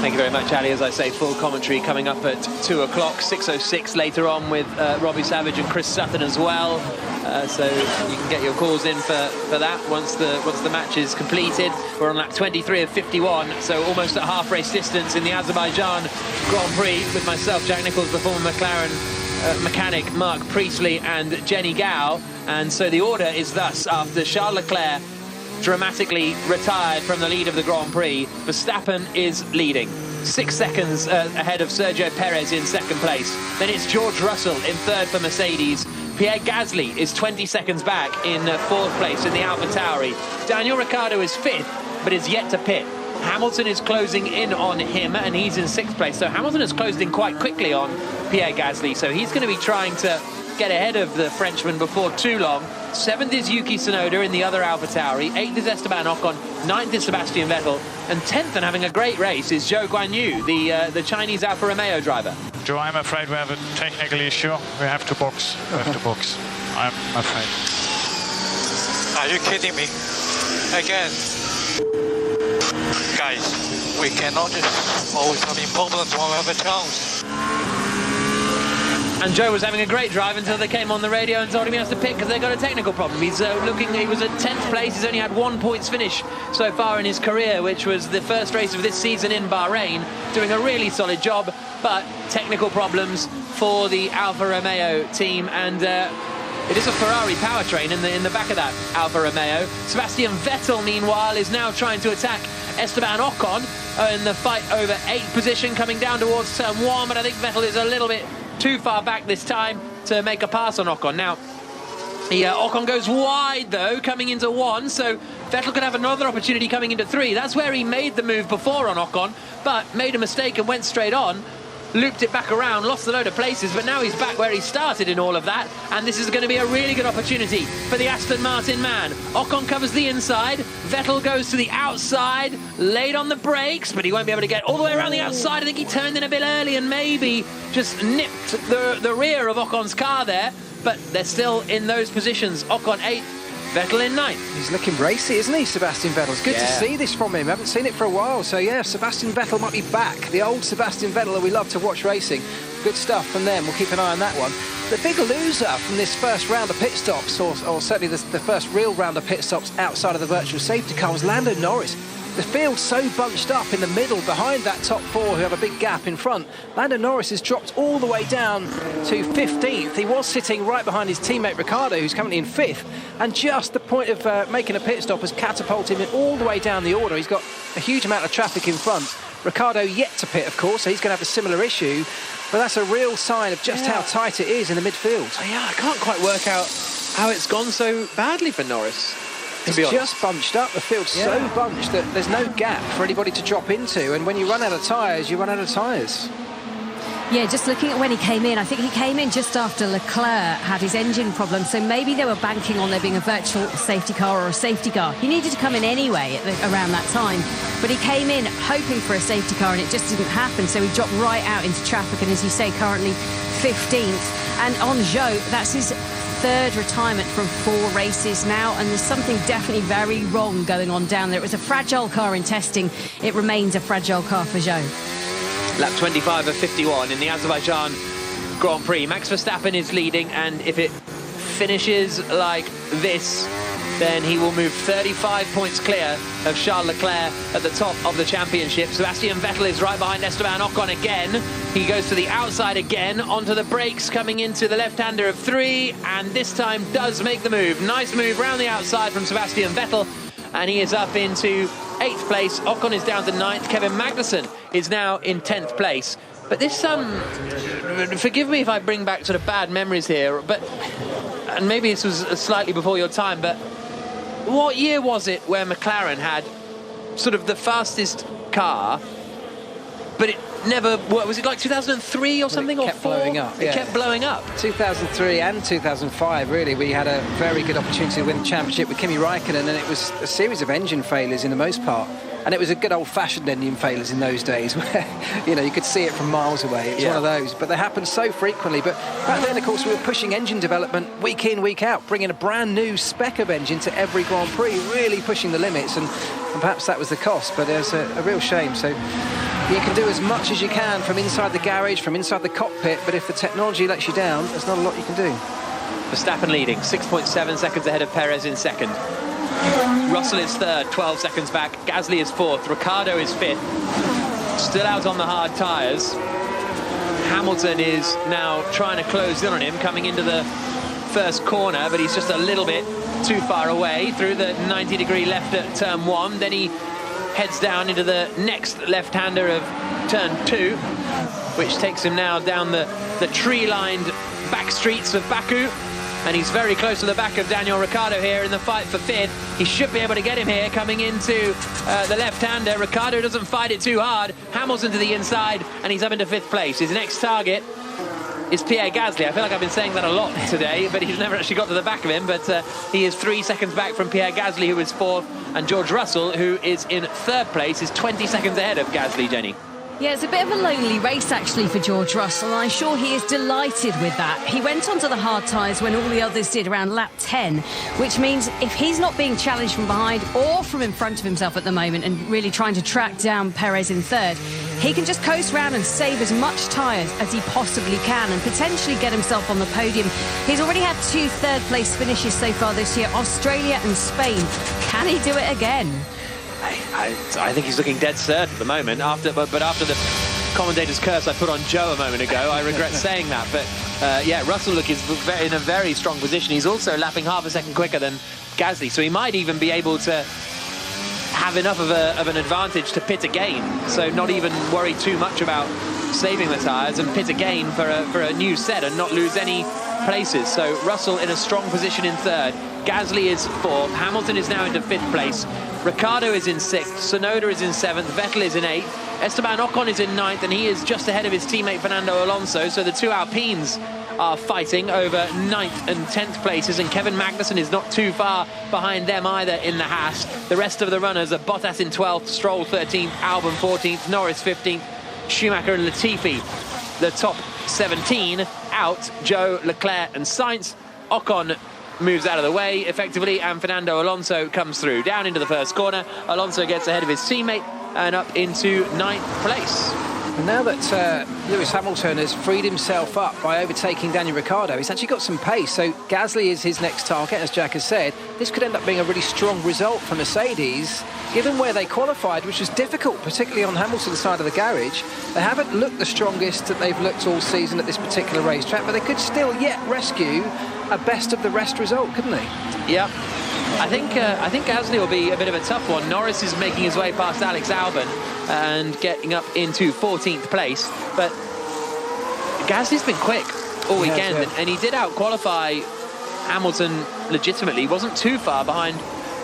Thank you very much, Ali. As I say, full commentary coming up at 2 o'clock, 6:06 later on with Robbie Savage and Chris Sutton as well. So you can get your calls in for that once the match is completed. We're on lap 23 of 51, so almost at half race distance in the Azerbaijan Grand Prix with myself, Jack Nicholls, the former McLaren mechanic, Mark Priestley and Jenny Gow. And so the order is thus: after Charles Leclerc dramatically retired from the lead of the Grand Prix, Verstappen is leading 6 seconds ahead of Sergio Perez in second place. Then it's George Russell in third for Mercedes. Pierre Gasly is 20 seconds back in fourth place in the AlphaTauri. Daniel Ricciardo is fifth, but is yet to pit. Hamilton is closing in on him, and he's in sixth place. So Hamilton has closed in quite quickly on Pierre Gasly, so he's going to be trying to get ahead of the Frenchman before too long. Seventh is Yuki Tsunoda in the other AlphaTauri. Eighth is Esteban Ocon. Ninth is Sebastian Vettel. And 10th, and having a great race, is Zhou Guanyu, the Chinese Alfa Romeo driver. Joe, I'm afraid we have a technical issue. We have to box. I'm afraid. Are you kidding me? Again. Guys, we cannot just always having problems when we have a chance. And Joe was having a great drive until they came on the radio and told him he has to pit because they got a technical problem. He was at 10th place. He's only had 1 points finish so far in his career, which was the first race of this season in Bahrain. Doing a really solid job, but technical problems for the Alfa Romeo team. And it is a Ferrari powertrain in the back of that Alfa Romeo. Sebastian Vettel, meanwhile, is now trying to attack Esteban Ocon in the fight over 8th position, coming down towards turn 1, but I think Vettel is a little bit too far back this time to make a pass on Ocon. Now, Ocon goes wide, though, coming into 1, so Vettel could have another opportunity coming into 3. That's where he made the move before on Ocon, but made a mistake and went straight on. Looped it back around, lost a load of places, but now he's back where he started in all of that, and this is going to be a really good opportunity for the Aston Martin man. Ocon covers the inside, Vettel goes to the outside, laid on the brakes, but he won't be able to get all the way around the outside. I think he turned in a bit early and maybe just nipped the rear of Ocon's car there, but they're still in those positions. Ocon 8th, Vettel in 9th. He's looking racy, isn't he, Sebastian Vettel? It's good to see this from him. Haven't seen it for a while. So, yeah, Sebastian Vettel might be back. The old Sebastian Vettel that we love to watch racing. Good stuff from them. We'll keep an eye on that one. The big loser from this first round of pit stops, or certainly the first real round of pit stops outside of the virtual safety car, was Lando Norris. the field's so bunched up in the middle behind that top four who have a big gap in front. Lando Norris has dropped all the way down to 15th. He was sitting right behind his teammate Ricciardo, who's currently in 5th, and just the point of making a pit stop has catapulted him all the way down the order. He's got a huge amount of traffic in front. Ricciardo yet to pit, of course, so he's going to have a similar issue, but that's a real sign of just how tight it is in the midfield. Yeah, I can't quite work out how it's gone so badly for Norris. It's just bunched up. The field's so bunched that there's no gap for anybody to drop into, and when you run out of tyres, you run out of tyres. Yeah, just looking at when he came in, I think he came in just after Leclerc had his engine problem, so maybe they were banking on there being a virtual safety car or a safety car. He needed to come in anyway around that time, but he came in hoping for a safety car and it just didn't happen, so he dropped right out into traffic, and as you say, currently 15th. And on Zhou, that's his third retirement from 4 races now, and there's something definitely very wrong going on down there. It was a fragile car in testing. It remains a fragile car for Zhou. Lap 25 of 51 in the Azerbaijan Grand Prix. Max Verstappen is leading, and if it finishes like this, then he will move 35 points clear of Charles Leclerc at the top of the championship. Sebastian Vettel is right behind Esteban Ocon again. He goes to the outside again, onto the brakes, coming into the left-hander of 3, and this time does make the move. Nice move round the outside from Sebastian Vettel, and he is up into 8th place. Ocon is down to 9th. Kevin Magnussen is now in 10th place. But this, forgive me if I bring back sort of bad memories here, but, and maybe this was slightly before your time, but what year was it where McLaren had sort of the fastest car, but it never, what was it, like 2003 or something? It kept blowing up. It kept blowing up. 2003 and 2005, really, we had a very good opportunity to win the championship with Kimi Räikkönen, and it was a series of engine failures in the most part. And it was a good old-fashioned engine failures in those days where, you know, you could see it from miles away. It was one of those. But they happened so frequently. But back then, of course, we were pushing engine development week in, week out, bringing a brand new spec of engine to every Grand Prix, really pushing the limits. And perhaps that was the cost. But it was a real shame. So you can do as much as you can from inside the garage, from inside the cockpit. But if the technology lets you down, there's not a lot you can do. Verstappen leading, 6.7 seconds ahead of Perez in 2nd. Russell is 3rd, 12 seconds back. Gasly is 4th. Ricciardo is 5th. Still out on the hard tyres. Hamilton is now trying to close in on him, coming into the first corner, but he's just a little bit too far away through the 90-degree left at turn 1. Then he heads down into the next left-hander of turn 2, which takes him now down the tree-lined back streets of Baku. And he's very close to the back of Daniel Ricciardo here in the fight for 5th. He should be able to get him here coming into the left-hander. Ricciardo doesn't fight it too hard. Hamilton to the inside, and he's up into 5th place. His next target is Pierre Gasly. I feel like I've been saying that a lot today, but he's never actually got to the back of him. But he is 3 seconds back from Pierre Gasly, who is 4th, and George Russell, who is in 3rd place, is 20 seconds ahead of Gasly, Jenny. Yeah, it's a bit of a lonely race, actually, for George Russell, and I'm sure he is delighted with that. He went onto the hard tyres when all the others did around lap 10, which means if he's not being challenged from behind or from in front of himself at the moment and really trying to track down Perez in 3rd, he can just coast round and save as much tyres as he possibly can and potentially get himself on the podium. He's already had 2 third-place finishes so far this year, Australia and Spain. Can he do it again? I think he's looking dead cert at the moment. But after the commentator's curse I put on Joe a moment ago, I regret saying that. But yeah, Russell is in a very strong position. He's also lapping half a second quicker than Gasly, so he might even be able to have enough of an advantage to pit again. So not even worry too much about saving the tyres and pit again for a new set and not lose any places. So Russell in a strong position in 3rd. Gasly is 4th. Hamilton is now into 5th place. Ricciardo is in 6th. Tsunoda is in 7th. Vettel is in 8th. Esteban Ocon is in 9th, and he is just ahead of his teammate Fernando Alonso. So the 2 Alpines are fighting over 9th and 10th places, and Kevin Magnussen is not too far behind them either in the Haas. The rest of the runners are Bottas in 12th, Stroll 13th, Albon 14th, Norris 15th, Schumacher and Latifi. The top 17 out, Joe, Leclerc and Sainz. Ocon moves out of the way effectively, and Fernando Alonso comes through. Down into the first corner, Alonso gets ahead of his teammate and up into 9th place. And now that Lewis Hamilton has freed himself up by overtaking Daniel Ricciardo, he's actually got some pace. So Gasly is his next target, as Jack has said. This could end up being a really strong result for Mercedes, given where they qualified, which was difficult, particularly on Hamilton's side of the garage. They haven't looked the strongest that they've looked all season at this particular racetrack, but they could still yet rescue a best of the rest result, couldn't they? Yeah. I think Gasly will be a bit of a tough one. Norris is making his way past Alex Albon and getting up into 14th place. But Gasly's been quick all weekend, and he did out-qualify Hamilton legitimately. He wasn't too far behind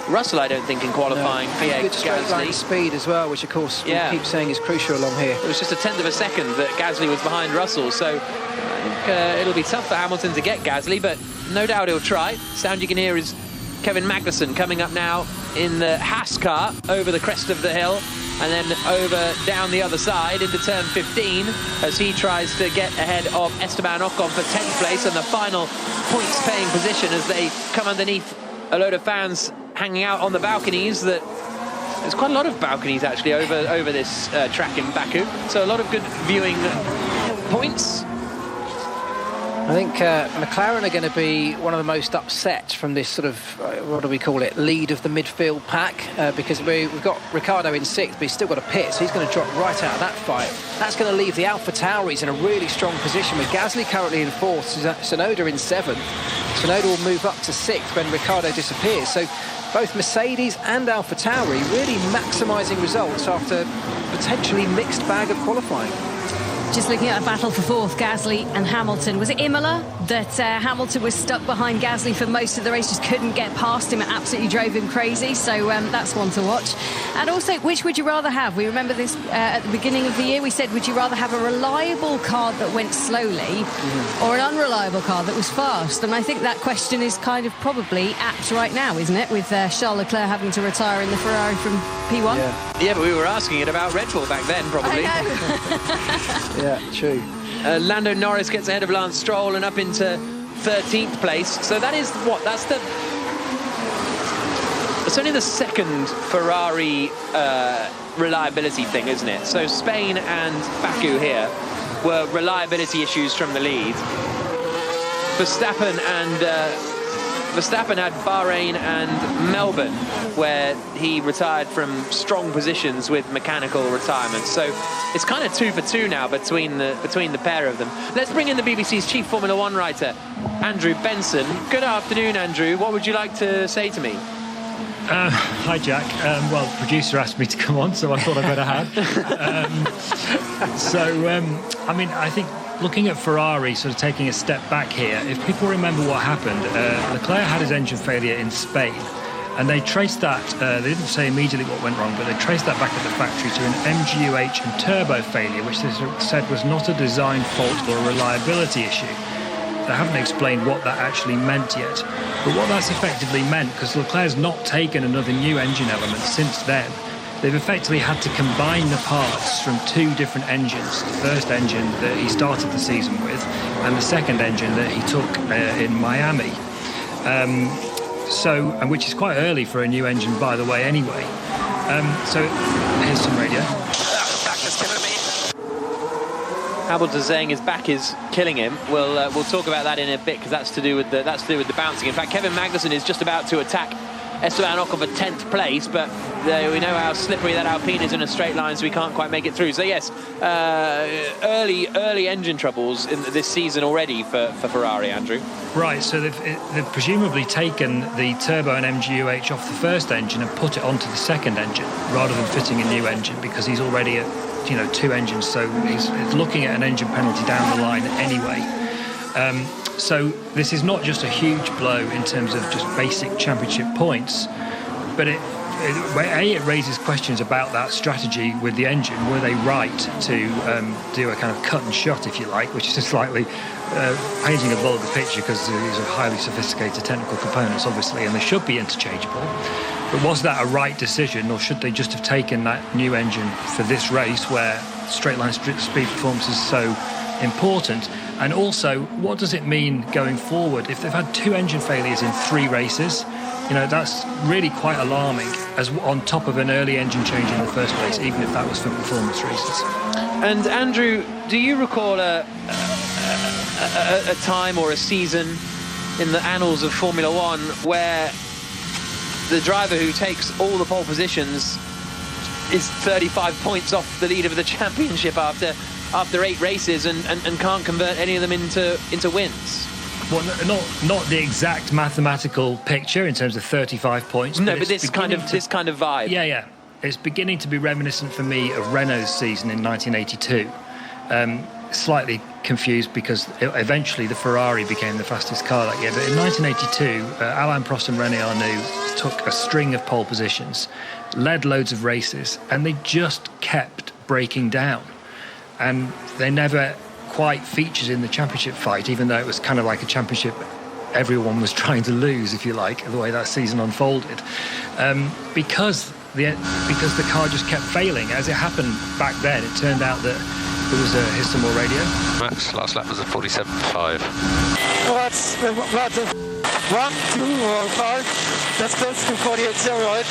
Russell, I don't think, in qualifying. No. Good straight line speed as well, which, of course, we keep saying is crucial along here. It was just a tenth of a second that Gasly was behind Russell, so I think it'll be tough for Hamilton to get Gasly, but no doubt he'll try. Sound you can hear is Kevin Magnussen coming up now in the Haas car over the crest of the hill and then over down the other side into turn 15 as he tries to get ahead of Esteban Ocon for 10th place and the final points paying position as they come underneath a load of fans hanging out on the balconies. There's quite a lot of balconies actually over this track in Baku, so a lot of good viewing points. I think McLaren are going to be one of the most upset from this sort of, what do we call it, lead of the midfield pack, because we've got Ricciardo in 6th, but he's still got a pit, so he's going to drop right out of that fight. That's going to leave the Alpha Tauris in a really strong position, with Gasly currently in 4th, Tsunoda in 7th. Tsunoda will move up to 6th when Ricciardo disappears. So both Mercedes and Alpha Tauri really maximising results after potentially mixed bag of qualifying. Just looking at a battle for 4th, Gasly and Hamilton. Was it Imola that Hamilton was stuck behind Gasly for most of the race, just couldn't get past him? It absolutely drove him crazy, so that's one to watch. And also, which would you rather have? We remember this at the beginning of the year, we said, would you rather have a reliable car that went slowly or an unreliable car that was fast? And I think that question is kind of probably apt right now, isn't it, with Charles Leclerc having to retire in the Ferrari from P1? Yeah, but we were asking it about Red Bull back then, probably. I know. Yeah, true. Lando Norris gets ahead of Lance Stroll and up into 13th place. So that is what? That's only the second Ferrari reliability thing, isn't it? So Spain and Baku here were reliability issues from the lead. Verstappen had Bahrain and Melbourne, where he retired from strong positions with mechanical retirement. So it's kind of 2 for 2 now between the pair of them. Let's bring in the BBC's chief Formula One writer, Andrew Benson. Good afternoon, Andrew. What would you like to say to me? Hi, Jack. Well, the producer asked me to come on, so I thought I better have. I mean, I think looking at Ferrari sort of taking a step back here, if people remember what happened, Leclerc had his engine failure in Spain, and they traced that, they didn't say immediately what went wrong, but they traced that back at the factory to an MGUH and turbo failure, which they said was not a design fault or a reliability issue. They haven't explained what that actually meant yet. But what that's effectively meant, because Leclerc's not taken another new engine element since then, they've effectively had to combine the parts from 2 different engines. The first engine that he started the season with and the second engine that he took in Miami. And which is quite early for a new engine, by the way, anyway. So here's some radio. Hamilton saying his back is killing him. We'll talk about that in a bit, because that's to do with the bouncing. In fact, Kevin Magnussen is just about to attack Esteban Ocon for 10th place, but we know how slippery that Alpine is in a straight line, so we can't quite make it through. So yes, early engine troubles in this season already for Ferrari, Andrew. Right, so they've presumably taken the turbo and MGUH off the first engine and put it onto the second engine rather than fitting a new engine, because he's already at 2 engines, so he's looking at an engine penalty down the line anyway. So this is not just a huge blow in terms of just basic championship points, but it raises questions about that strategy with the engine. Were they right to do a kind of cut and shot, if you like, which is slightly painting a vulgar picture, because these are highly sophisticated technical components, obviously, and they should be interchangeable. But was that a right decision, or should they just have taken that new engine for this race where straight line speed performance is so important? And also, what does it mean going forward if they've had 2 engine failures in 3 races? That's really quite alarming, as on top of an early engine change in the first place, even if that was for performance reasons. And Andrew, do you recall a time or a season in the annals of Formula One where the driver who takes all the pole positions is 35 points off the lead of the championship after 8 races and can't convert any of them into wins? Well, not the exact mathematical picture in terms of 35 points. No, but this kind of vibe. Yeah. It's beginning to be reminiscent for me of Renault's season in 1982. Slightly confused because eventually the Ferrari became the fastest car that year. But in 1982, Alain Prost and René Arnoux took a string of pole positions, led loads of races, and they just kept breaking down. And they never quite featured in the championship fight, even though it was kind of like a championship everyone was trying to lose, if you like, the way that season unfolded. Because the car just kept failing. As it happened back then, it turned out that there was a Histamore radio. Max, last lap was a 47.5. What's 1, 2, or 5? That's close to 48.0, right?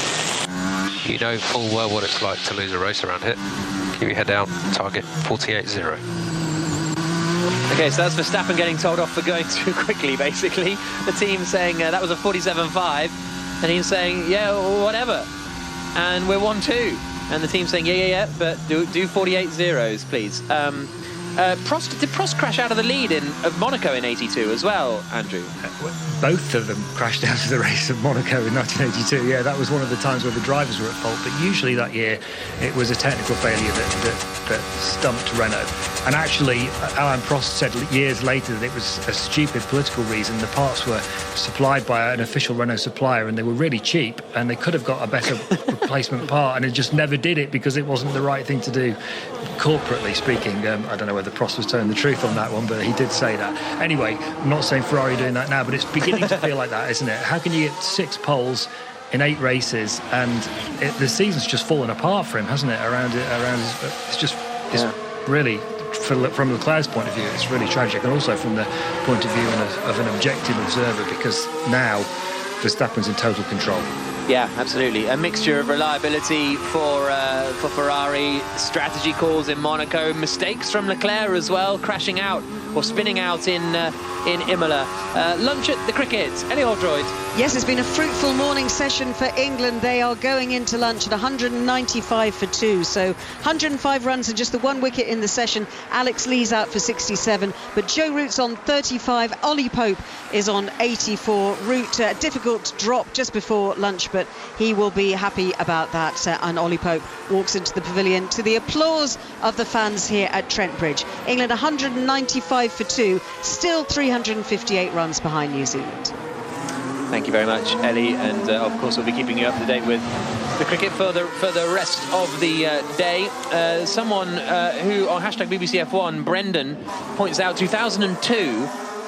You know full well what it's like to lose a race around here. Keep your head down, target 48.0. Okay, so that's Verstappen getting told off for going too quickly, basically. The team saying that was a 47.5, and he's saying, yeah, whatever. And we're 1-2. And the team saying, yeah, but do 48 zeros, please. Did Prost crash out of the lead of Monaco in 82 as well, Andrew? Both of them crashed out of the race at Monaco in 1982. Yeah, that was one of the times where the drivers were at fault. But usually that year, it was a technical failure that stumped Renault. And actually, Alain Prost said years later that it was a stupid political reason. The parts were supplied by an official Renault supplier, and they were really cheap, and they could have got a better replacement part, and it just never did it because it wasn't the right thing to do, corporately speaking. I don't know whether Prost was telling the truth on that one, but he did say that. Anyway, I'm not saying Ferrari are doing that now, but it's beginning to feel like that, isn't it? How can you get 6 poles in 8 races, and the season's just fallen apart for him, hasn't it? It's really, from Leclerc's point of view, it's really tragic, and also from the point of view of an objective observer, because now Verstappen's in total control. Yeah, absolutely. A mixture of reliability for Ferrari, strategy calls in Monaco, mistakes from Leclerc as well, crashing out or spinning out in Imola. Lunch at the cricket. Ellie Holdroyd. Yes, it's been a fruitful morning session for England. They are going into lunch at 195 for 2, so 105 runs and just the 1 wicket in the session. Alex Lee's out for 67, but Joe Root's on 35. Ollie Pope is on 84. Root, difficult drop just before lunch, but he will be happy about that. And Ollie Pope walks into the pavilion to the applause of the fans here at Trent Bridge. England 195 for 2, still 358 runs behind New Zealand. Thank you very much, Ellie, and of course we'll be keeping you up to date with the cricket for the rest of the day. Someone who on hashtag BBC F1, Brendan, points out 2002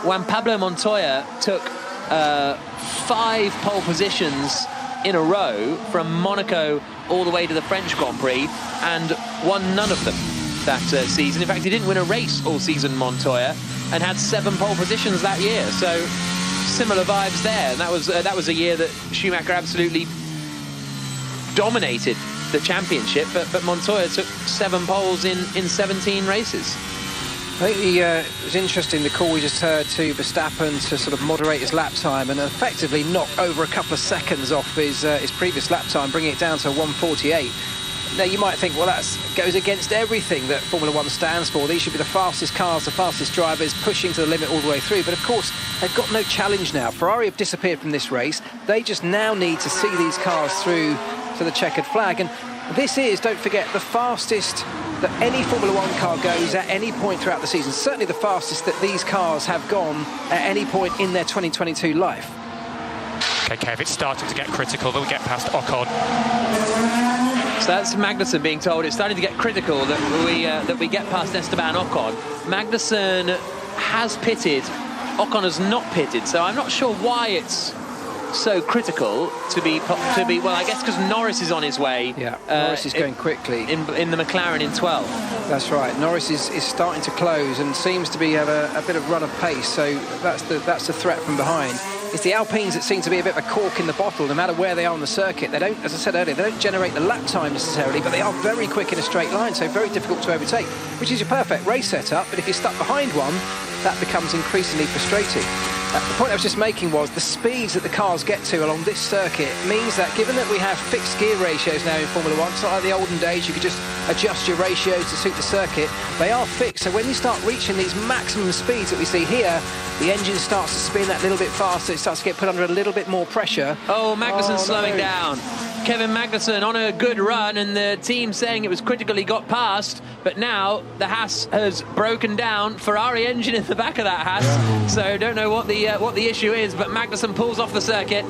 when Pablo Montoya took 5 pole positions in a row from Monaco all the way to the French Grand Prix and won none of them that season. In fact, he didn't win a race all season, Montoya, and had 7 pole positions that year. So similar vibes there. And that was a year that Schumacher absolutely dominated the championship, but Montoya took 7 poles in 17 races. I think it was interesting, the call we just heard to Verstappen to sort of moderate his lap time and effectively knock over a couple of seconds off his previous lap time, bringing it down to 1:48. Now, you might think, well, that goes against everything that Formula One stands for. These should be the fastest cars, the fastest drivers, pushing to the limit all the way through. But, of course, they've got no challenge now. Ferrari have disappeared from this race. They just now need to see these cars through to the checkered flag. And this is, don't forget, the fastest that any Formula One car goes at any point throughout the season. Certainly the fastest that these cars have gone at any point in their 2022 life. OK, Kev, it's starting to get critical that we get past Ocon. So that's Magnussen being told it's starting to get critical that we get past Esteban Ocon. Magnussen has pitted, Ocon has not pitted, so I'm not sure why it's so critical to be well, I guess because Norris is on his way. Yeah, Norris is going quickly in the McLaren in 12. That's right. Norris is starting to close and seems to have a bit of run of pace, so that's the threat from behind. It's the Alpines that seem to be a bit of a cork in the bottle, no matter where they are on the circuit. They don't, as I said earlier, they don't generate the lap time necessarily, but they are very quick in a straight line, so very difficult to overtake, which is your perfect race setup. But if you're stuck behind one, that becomes increasingly frustrating. The point I was just making was the speeds that the cars get to along this circuit means that given that we have fixed gear ratios now in Formula 1, it's not like the olden days you could just adjust your ratios to suit the circuit. They are fixed, so when you start reaching these maximum speeds that we see here, the engine starts to spin that little bit faster, it starts to get put under a little bit more pressure. Oh, Magnussen slowing down. Kevin Magnussen on a good run, and the team saying it was critical he got past, but now the Haas has broken down. Ferrari engine in the back of that Haas, so don't know what the issue is, but Magnussen pulls off the circuit.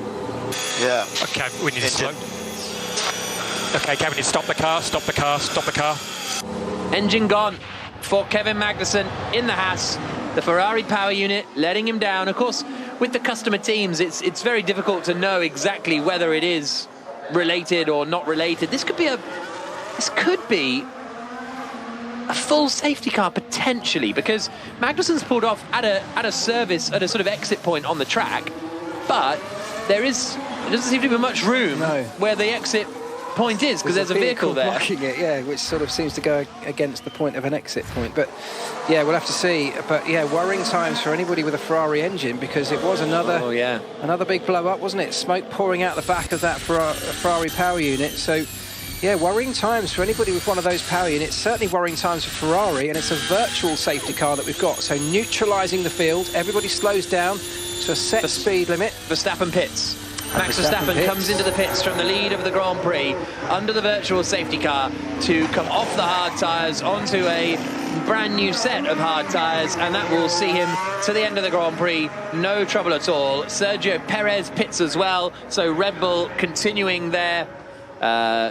Yeah. Okay, we need to slow. Okay, Kevin, you stop the car, stop the car, stop the car. Engine gone for Kevin Magnussen in the Haas. The Ferrari power unit letting him down. Of course, with the customer teams, it's very difficult to know exactly whether it is related or not related. This could be a full safety car potentially, because Magnussen's pulled off at a service at a sort of exit point on the track, but there doesn't seem to be much room where the exit point is, because there's a vehicle there blocking it, yeah, which sort of seems to go against the point of an exit point. But yeah, we'll have to see. But yeah, worrying times for anybody with a Ferrari engine, because it was another big blow up, wasn't it? Smoke pouring out the back of that Ferrari power unit. So yeah, worrying times for anybody with one of those power units. Certainly worrying times for Ferrari, and it's a virtual safety car that we've got, so neutralising the field. Everybody slows down to a set speed limit. Verstappen pits. Max Verstappen comes into the pits from the lead of the Grand Prix under the virtual safety car to come off the hard tyres onto a brand new set of hard tyres, and that will see him to the end of the Grand Prix. No trouble at all. Sergio Perez pits as well, so Red Bull continuing their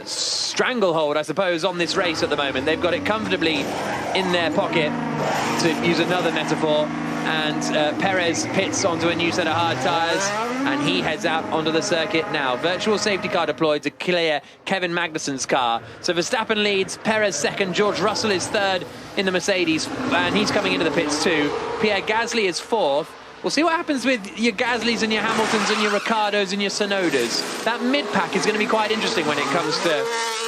stranglehold, I suppose, on this race at the moment. They've got it comfortably in their pocket, to use another metaphor, and Perez pits onto a new set of hard tyres, and he heads out onto the circuit now. Virtual safety car deployed to clear Kevin Magnussen's car. So Verstappen leads, Perez second, George Russell is third in the Mercedes, and he's coming into the pits too. Pierre Gasly is fourth. We'll see what happens with your Gasly's and your Hamiltons and your Ricardos and your Tsunodas. That mid-pack is going to be quite interesting when it comes to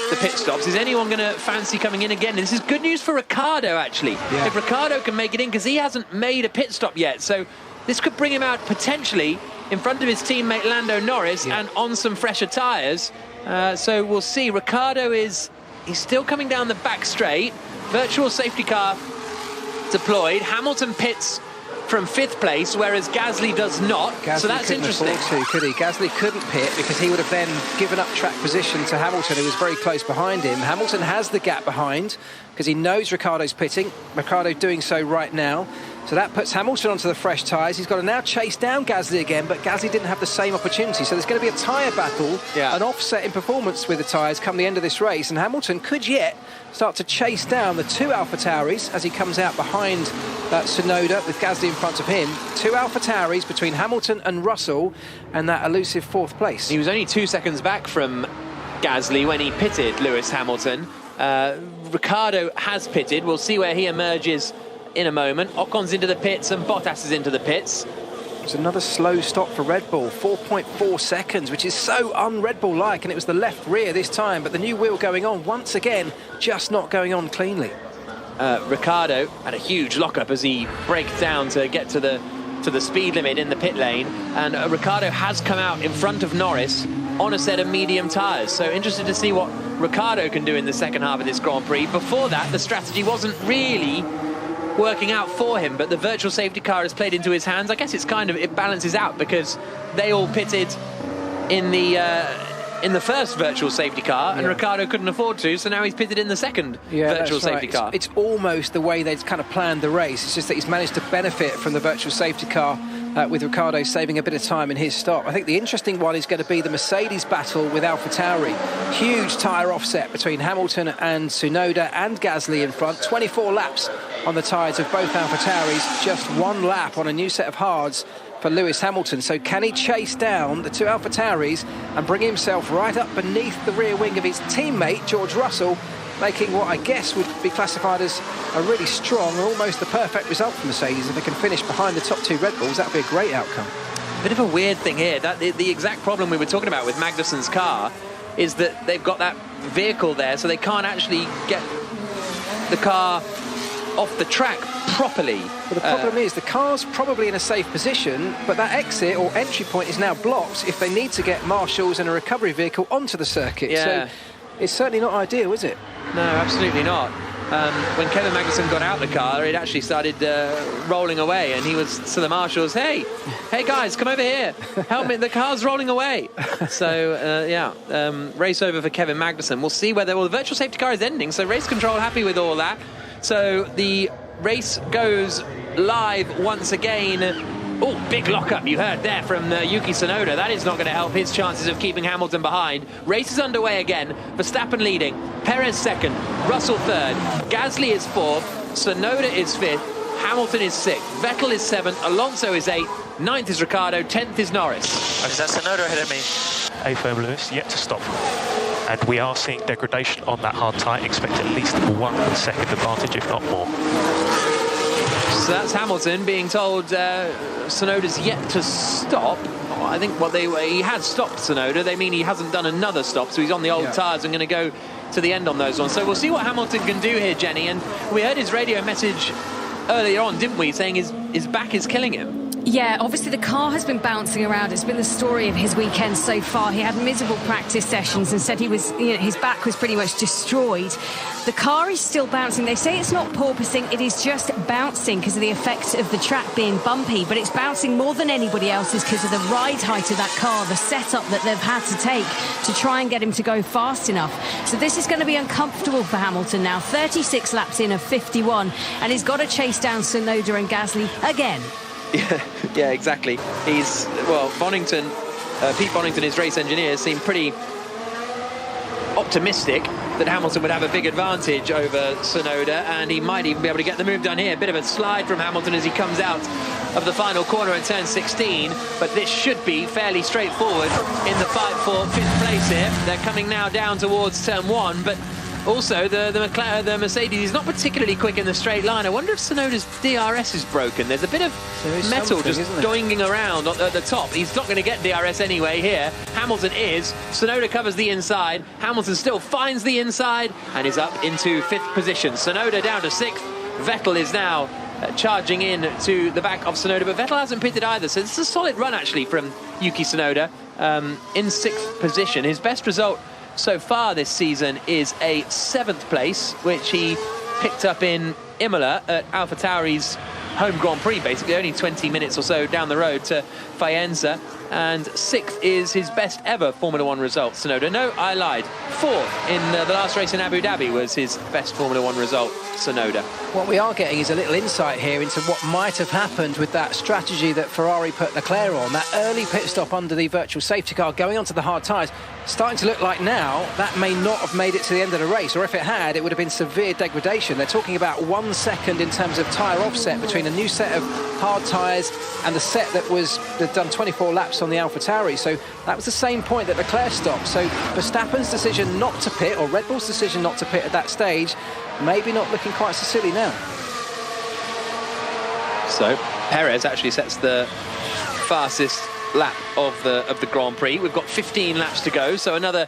the pit stops. Is anyone going to fancy coming in again? This is good news for Ricardo, actually. Yeah. If Ricardo can make it in, because he hasn't made a pit stop yet. So this could bring him out potentially in front of his teammate Lando Norris and on some fresher tyres. So we'll see. Ricardo he's still coming down the back straight. Virtual safety car deployed. Hamilton pits from fifth place, whereas Gasly does not. Gasly so that's interesting. Could he? Gasly couldn't pit because he would have then given up track position to Hamilton, who was very close behind him. Hamilton has the gap behind because he knows Ricciardo's pitting. Ricciardo doing so right now. So that puts Hamilton onto the fresh tyres. He's got to now chase down Gasly again, but Gasly didn't have the same opportunity. So there's going to be a tyre battle, an offset in performance with the tyres come the end of this race. And Hamilton could yet start to chase down the two AlphaTauris as he comes out behind Tsunoda with Gasly in front of him. Two AlphaTauris between Hamilton and Russell, and that elusive fourth place. He was only 2 seconds back from Gasly when he pitted Lewis Hamilton. Ricciardo has pitted. We'll see where he emerges in a moment. Ocon's into the pits and Bottas is into the pits. It's another slow stop for Red Bull, 4.4 seconds, which is so un-Red Bull-like, and it was the left rear this time, but the new wheel going on once again, just not going on cleanly. Ricciardo had a huge lockup as he braked down to get to the speed limit in the pit lane, and Ricciardo has come out in front of Norris on a set of medium tyres. So interested to see what Ricciardo can do in the second half of this Grand Prix. Before that, the strategy wasn't really working out for him, but the virtual safety car has played into his hands. I guess it balances out because they all pitted in the first virtual safety car, and Ricciardo couldn't afford to, so now he's pitted in the second virtual safety car. It's almost the way they'd kind of planned the race. It's just that he's managed to benefit from the virtual safety car with Ricciardo saving a bit of time in his stop. I think the interesting one is going to be the Mercedes battle with AlphaTauri. Huge tyre offset between Hamilton and Tsunoda and Gasly in front. 24 laps on the tyres of both AlphaTauris, just one lap on a new set of hards for Lewis Hamilton. So can he chase down the two AlphaTauris and bring himself right up beneath the rear wing of his teammate George Russell, making what I guess would be classified as a really strong, almost the perfect result for Mercedes. If they can finish behind the top two Red Bulls, that would be a great outcome. bit of a weird thing here. That the exact problem we were talking about with Magnussen's car is that they've got that vehicle there, so they can't actually get the car off the track properly. Well, the problem is the car's probably in a safe position, but that exit or entry point is now blocked if they need to get marshals and a recovery vehicle onto the circuit. Yeah. So it's certainly not ideal, is it? No, absolutely not. When Kevin Magnussen got out the car, it actually started rolling away, and he was to the marshals, hey guys, come over here, help me, the car's rolling away. So race over for Kevin Magnussen. We'll see whether, the virtual safety car is ending, so race control happy with all that. So the race goes live once again. Oh, big lockup you heard there from Yuki Tsunoda. That is not going to help his chances of keeping Hamilton behind. Race is underway again. Verstappen leading, Perez second, Russell third, Gasly is fourth, Tsunoda is fifth, Hamilton is sixth, Vettel is seventh, Alonso is eighth, ninth is Ricciardo, 10th is Norris. Is that Tsunoda ahead of me? A-firm Lewis yet to stop. And we are seeing degradation on that hard tyre. Expect at least 1 second advantage, if not more. So that's Hamilton being told Tsunoda's yet to stop. I think he has stopped Tsunoda. They mean he hasn't done another stop, so he's on the old tyres and going to go to the end on those ones. So we'll see what Hamilton can do here, Jenny. And we heard his radio message earlier on, didn't we, saying his back is killing him. Yeah, obviously the car has been bouncing around. It's been the story of his weekend so far. He had miserable practice sessions and said his back was pretty much destroyed. The car is still bouncing. They say it's not porpoising, it is just bouncing because of the effect of the track being bumpy, but it's bouncing more than anybody else's because of the ride height of that car, the setup that they've had to take to try and get him to go fast enough. So this is going to be uncomfortable for Hamilton now. 36 laps in of 51, and he's got to chase down Tsunoda and Gasly again. Yeah, exactly. Bonington, Pete Bonington, his race engineer, seemed pretty optimistic that Hamilton would have a big advantage over Tsunoda, and he might even be able to get the move done here. A bit of a slide from Hamilton as he comes out of the final corner at turn 16, but this should be fairly straightforward in the fight for fifth place here. They're coming now down towards turn 1, but also the Mercedes is not particularly quick in the straight line. I wonder if Tsunoda's DRS is broken. There's a bit of metal just doinging around at the top. He's not going to get DRS anyway here. Hamilton is. Tsunoda covers the inside. Hamilton still finds the inside and is up into fifth position. Tsunoda down to sixth. Vettel is now charging in to the back of Tsunoda, but Vettel hasn't pitted either, so it's a solid run actually from Yuki Tsunoda in sixth position. His best result so far this season is a 7th place, which he picked up in Imola at AlphaTauri's home Grand Prix, basically only 20 minutes or so down the road to Faenza. And 6th is his best ever Formula 1 result, Tsunoda. No, I lied. 4th in the last race in Abu Dhabi was his best Formula 1 result, Tsunoda. What we are getting is a little insight here into what might have happened with that strategy that Ferrari put Leclerc on, that early pit stop under the virtual safety car, going onto the hard tyres. Starting to look like now that may not have made it to the end of the race, or if it had, it would have been severe degradation. They're talking about 1 second in terms of tyre offset between a new set of hard tyres and the set that done 24 laps on the AlphaTauri. So that was the same point that Leclerc stopped. So Verstappen's decision not to pit, or Red Bull's decision not to pit at that stage, maybe not looking quite so silly now. So Perez actually sets the fastest lap of the Grand Prix. We've got 15 laps to go, so another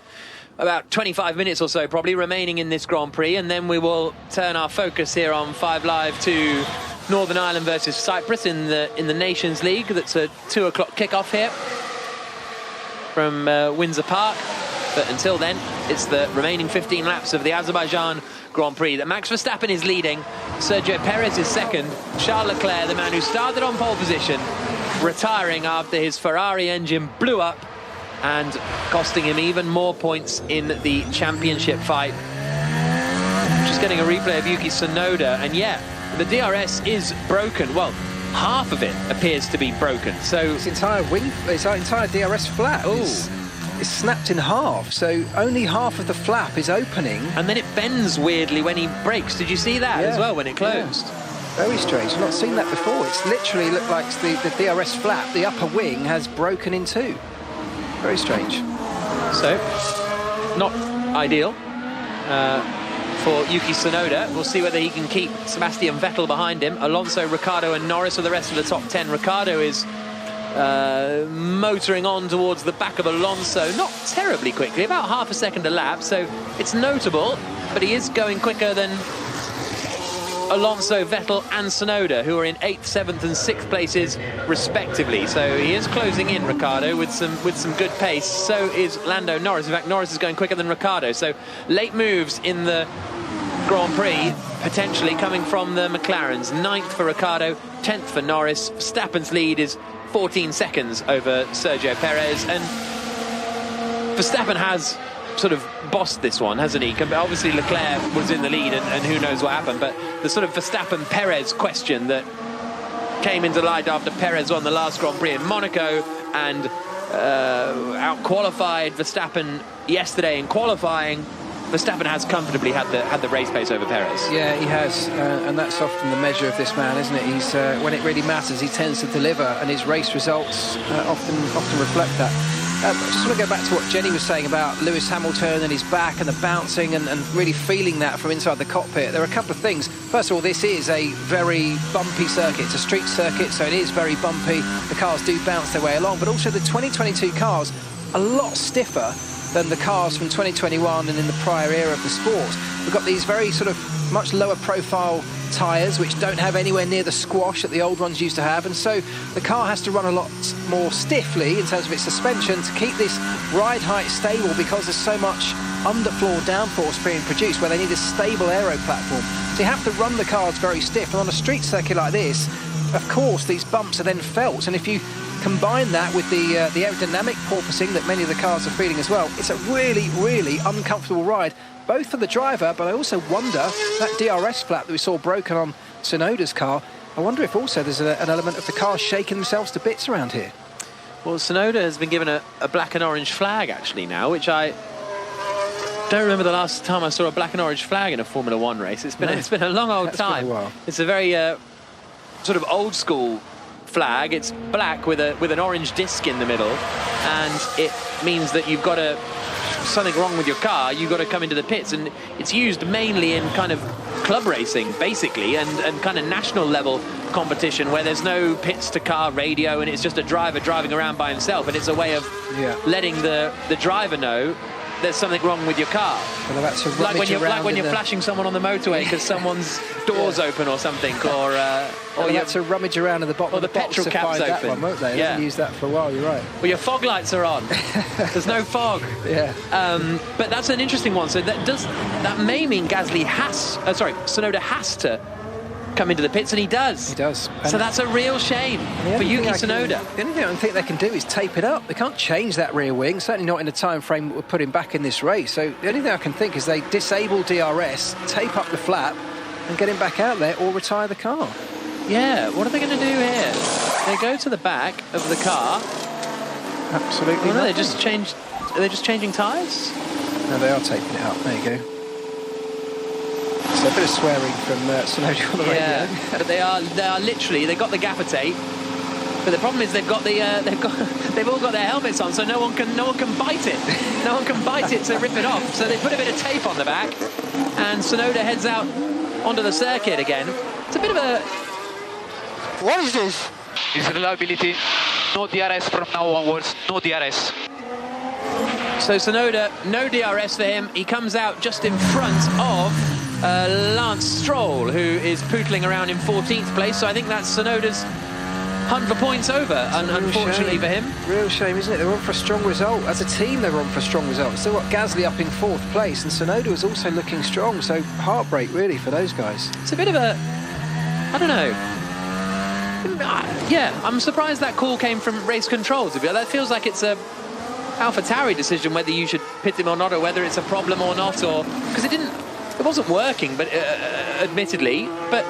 about 25 minutes or so probably remaining in this Grand Prix, and then we will turn our focus here on 5 Live to Northern Ireland versus Cyprus in the Nations League. That's a 2 o'clock kickoff here from Windsor Park. But until then, it's the remaining 15 laps of the Azerbaijan Grand Prix that Max Verstappen is leading. Sergio Perez is second. Charles Leclerc, the man who started on pole position, retiring after his Ferrari engine blew up and costing him even more points in the championship fight. Just getting a replay of Yuki Tsunoda, and yeah, the DRS is broken. Well, half of it appears to be broken. So its entire DRS flap is snapped in half, so only half of the flap is opening. And then it bends weirdly when he brakes. Did you see that as well when it closed? Yeah. Very strange. I've not seen that before. It's literally looked like the DRS flap, the upper wing, has broken in two. Very strange. So, not ideal for Yuki Tsunoda. We'll see whether he can keep Sebastian Vettel behind him. Alonso, Ricciardo and Norris are the rest of the top 10. Ricciardo is motoring on towards the back of Alonso, not terribly quickly, about half a second a lap, so it's notable, but he is going quicker than Alonso, Vettel and Tsunoda, who are in 8th, 7th and 6th places respectively. So he is closing in, Ricciardo, with some good pace. So is Lando Norris. In fact, Norris is going quicker than Ricciardo. So late moves in the Grand Prix, potentially coming from the McLarens. 9th for Ricciardo, 10th for Norris. Verstappen's lead is 14 seconds over Sergio Perez, and Verstappen has sort of bossed this one, hasn't he? Obviously Leclerc was in the lead, and who knows what happened, but the sort of Verstappen-Perez question that came into light after Perez won the last Grand Prix in Monaco and out-qualified Verstappen yesterday in qualifying. Verstappen has comfortably had the race pace over Perez. Yeah, he has, and that's often the measure of this man, isn't it? He's when it really matters, he tends to deliver, and his race results often reflect that. I just want to go back to what Jenny was saying about Lewis Hamilton and his back and the bouncing and really feeling that from inside the cockpit. There are a couple of things. First of all, this is a very bumpy circuit. It's a street circuit, so it is very bumpy. The cars do bounce their way along, but also the 2022 cars are a lot stiffer than the cars from 2021 and in the prior era of the sport. We've got these very sort of much lower profile tyres which don't have anywhere near the squash that the old ones used to have, and so the car has to run a lot more stiffly in terms of its suspension to keep this ride height stable, because there's so much underfloor downforce being produced where they need a stable aero platform. So you have to run the cars very stiff, and on a street circuit like this, of course, these bumps are then felt, and if you combine that with the aerodynamic porpoising that many of the cars are feeling as well, it's a really, really uncomfortable ride, both for the driver, but I also wonder, that DRS flap that we saw broken on Tsunoda's car, I wonder if also there's an element of the cars shaking themselves to bits around here. Well, Tsunoda has been given a black and orange flag, actually, now, which I don't remember the last time I saw a black and orange flag in a Formula One race. It's been a long old time. Been a while. It's a very sort of old school flag. It's black with an orange disc in the middle, and it means that you've got something wrong with your car, you've got to come into the pits, and it's used mainly in kind of club racing basically, and kind of national level competition where there's no pits to car radio and it's just a driver driving around by himself, and it's a way of letting the driver know there's something wrong with your car. Well, that's like when you're flashing someone on the motorway because someone's door's open or something, or you had to rummage around at the bottom or of the petrol box to cap's find open. that one, won't they? They haven't used that for a while, you're right. Well, your fog lights are on. There's no fog. Yeah. But that's an interesting one. So that may mean Tsunoda has to come into the pits, and he does. He does. So that's a real shame for Yuki Tsunoda. The only thing I think they can do is tape it up. They can't change that rear wing, certainly not in the time frame we're putting back in this race. So the only thing I can think is they disable DRS, tape up the flap, and get him back out there, or retire the car. Yeah, what are they going to do here? They go to the back of the car. Absolutely. Oh, no, are they just changing tyres? No, they are taping it up. There you go. So a bit of swearing from Tsunoda on the radio. Yeah, but they are literally, they've got the gaffer tape, but the problem is they've all got their helmets on, so no one can bite it. No one can bite it to rip it off. So they put a bit of tape on the back, and Tsunoda heads out onto the circuit again. It's a bit of a... What is this? It's reliability. No DRS from now onwards. No DRS. So Tsunoda, no DRS for him. He comes out just in front of Lance Stroll, who is pootling around in 14th place. So I think that's Tsunoda's hunt for points over, unfortunately for him. Real shame, isn't it? They were on for a strong result. As a team, they were on for a strong result. Still got Gasly up in 4th place, and Tsunoda was also looking strong. So heartbreak, really, for those guys. It's a bit of a... I don't know. Yeah, I'm surprised that call came from race control. That feels like it's a AlphaTauri decision whether you should pit him or not, or whether it's a problem or not, or because it wasn't working, but admittedly. But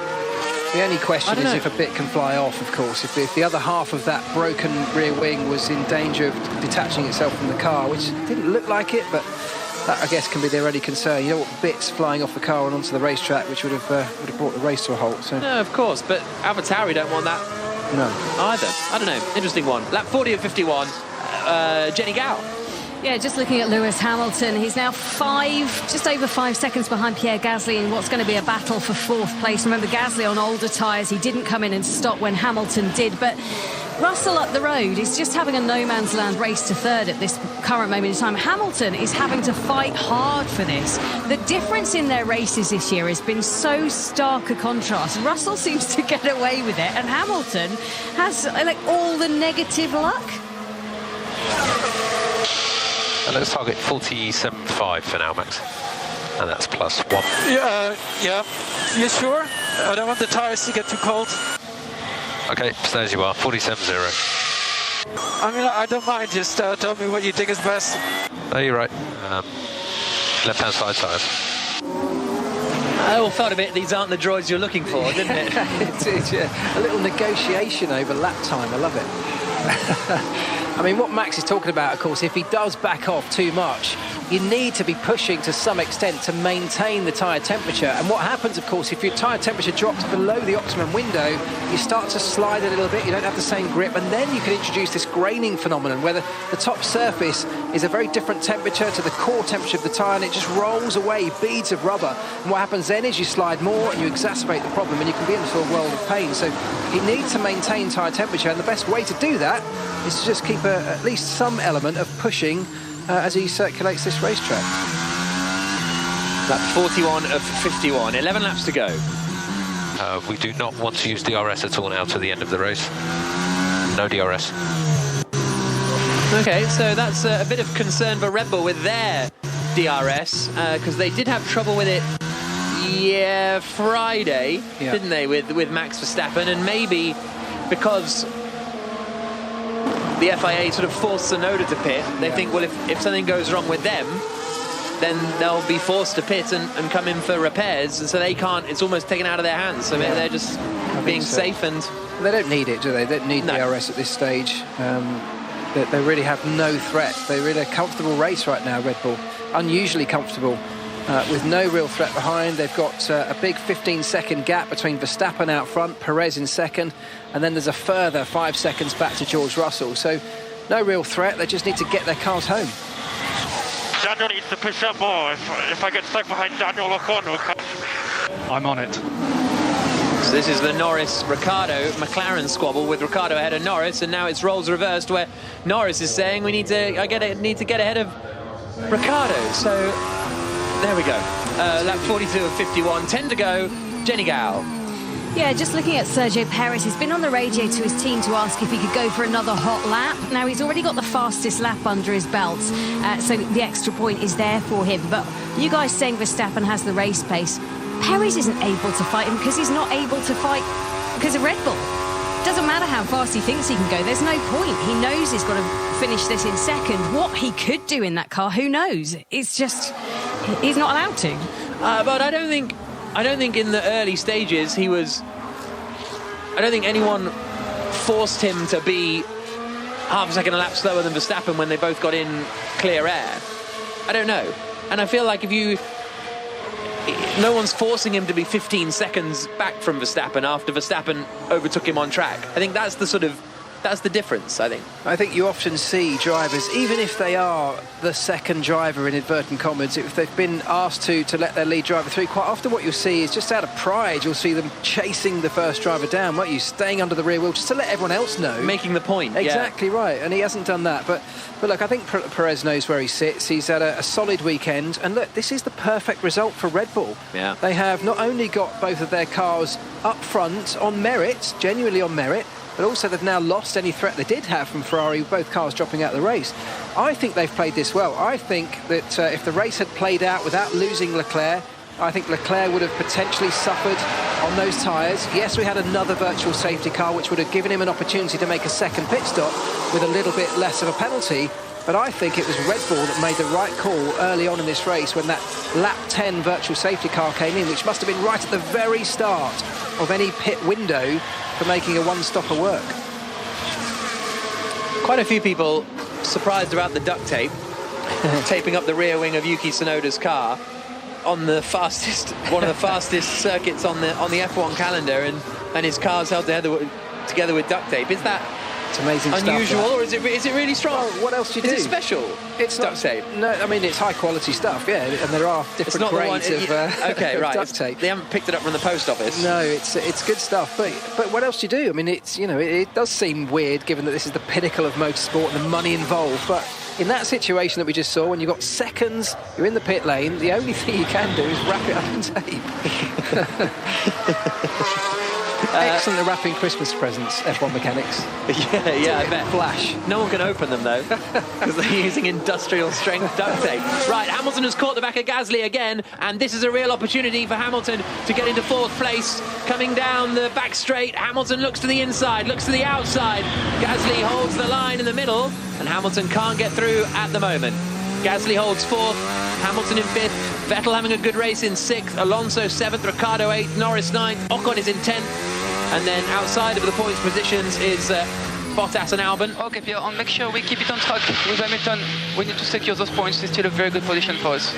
the only question is if a bit can fly off, of course. If the other half of that broken rear wing was in danger of detaching itself from the car, which didn't look like it, but that, I guess, can be their only concern. You know what, bits flying off the car and onto the racetrack, which would have brought the race to a halt. So. No, of course, but AlphaTauri don't want that either. I don't know. Interesting one. Lap 40 of 51, Jenny Gao. Yeah, just looking at Lewis Hamilton, he's now just over 5 seconds behind Pierre Gasly in what's going to be a battle for 4th place. Remember, Gasly on older tyres, he didn't come in and stop when Hamilton did, but Russell up the road is just having a no-man's land race to third at this current moment in time. Hamilton is having to fight hard for this. The difference in their races this year has been so stark a contrast. Russell seems to get away with it, and Hamilton has like all the negative luck. And let's target 47.5 for now, Max. And that's +1. Yeah. You sure? I don't want the tyres to get too cold. Okay, stay as you are, 47.0. I mean, I don't mind. Just tell me what you think is best. Oh, you're right. Left-hand side tyres. I all felt a bit, these aren't the droids you're looking for, didn't it? It's a little negotiation over lap time. I love it. I mean, what Max is talking about, of course, if he does back off too much, you need to be pushing to some extent to maintain the tyre temperature. And what happens, of course, if your tyre temperature drops below the optimum window, you start to slide a little bit, you don't have the same grip, and then you can introduce this graining phenomenon where the top surface is a very different temperature to the core temperature of the tyre, and it just rolls away beads of rubber. And what happens then is you slide more and you exacerbate the problem, and you can be into a world of pain. So he needs to maintain tyre temperature, and the best way to do that is to just keep at least some element of pushing as he circulates this racetrack. Lap 41 of 51, 11 laps to go. We do not want to use DRS at all now to the end of the race. No DRS. Okay, so that's a bit of concern for Red Bull with their DRS, because they did have trouble with it, Friday, didn't they, with Max Verstappen, and maybe because the FIA sort of forced Tsunoda to pit, they think, well, if something goes wrong with them, then they'll be forced to pit and come in for repairs, and so they can't, it's almost taken out of their hands, so they're just being safe. And they don't need it, do they? They don't need DRS at this stage. They really have no threat. They're in a comfortable race right now, Red Bull. Unusually comfortable, with no real threat behind. They've got a big 15-second gap between Verstappen out front, Perez in second, and then there's a further 5 seconds back to George Russell. So no real threat. They just need to get their cars home. Daniel needs to push up more. If I get stuck behind Daniel Ocon, I'm on it. So this is the Norris-Ricciardo McLaren squabble, with Ricciardo ahead of Norris, and now it's roles reversed where Norris is saying we need to get ahead of Ricciardo. So there we go. Lap 42 of 51, 10 to go. Jenny Gao. Yeah, just looking at Sergio Perez, he's been on the radio to his team to ask if he could go for another hot lap. Now, he's already got the fastest lap under his belt, so the extra point is there for him. But you guys saying Verstappen has the race pace. Perez isn't able to fight him because he's not able to fight because of Red Bull. Doesn't matter how fast he thinks he can go, there's no point. He knows he's got to finish this in second. What he could do in that car, who knows? It's just, he's not allowed to. But I don't think in the early stages I don't think anyone forced him to be half a second a lap slower than Verstappen when they both got in clear air. I don't know. And I feel like no one's forcing him to be 15 seconds back from Verstappen after Verstappen overtook him on track. I think that's the difference, I think. I think you often see drivers, even if they are the second driver in inverted commas, if they've been asked to let their lead driver through, quite often what you'll see is just out of pride, you'll see them chasing the first driver down, won't you? Staying under the rear wheel just to let everyone else know. Making the point. Exactly right, and he hasn't done that. But look, I think Perez knows where he sits. He's had a solid weekend, and look, this is the perfect result for Red Bull. Yeah. They have not only got both of their cars up front on merit, genuinely on merit, but also they've now lost any threat they did have from Ferrari, both cars dropping out of the race. I think they've played this well. I think that if the race had played out without losing Leclerc, I think Leclerc would have potentially suffered on those tyres. Yes, we had another virtual safety car, which would have given him an opportunity to make a second pit stop with a little bit less of a penalty. But I think it was Red Bull that made the right call early on in this race when that lap 10 virtual safety car came in, which must have been right at the very start of any pit window for making a one-stopper work. Quite a few people surprised about the duct tape taping up the rear wing of Yuki Tsunoda's car on the one of the fastest circuits on the F1 calendar, and his car's held together with duct tape. Is that It's amazing Unusual, stuff. or is it really strong? Well, what else do you do? Is it special? It's duct tape. No, I mean, it's high quality stuff, yeah, and there are different grades of okay, right. duct tape. They haven't picked it up from the post office. No, it's good stuff, but what else do you do? I mean, it's, you know, it does seem weird given that this is the pinnacle of motorsport and the money involved, but in that situation that we just saw, when you've got seconds, you're in the pit lane, the only thing you can do is wrap it up in tape. Excellent at wrapping Christmas presents, F1 mechanics. Yeah, I bet. Flash. No one can open them, though, because they're using industrial strength duct tape. Right, Hamilton has caught the back of Gasly again, and this is a real opportunity for Hamilton to get into 4th place. Coming down the back straight, Hamilton looks to the inside, looks to the outside. Gasly holds the line in the middle, and Hamilton can't get through at the moment. Gasly holds 4th, Hamilton in 5th, Vettel having a good race in 6th, Alonso 7th, Ricciardo 8th, Norris 9th, Ocon is in 10th, and then outside of the points positions is Bottas and Albon. Okay, Pierre, and make sure we keep it on track with Hamilton. We need to secure those points. It's still a very good position for us. So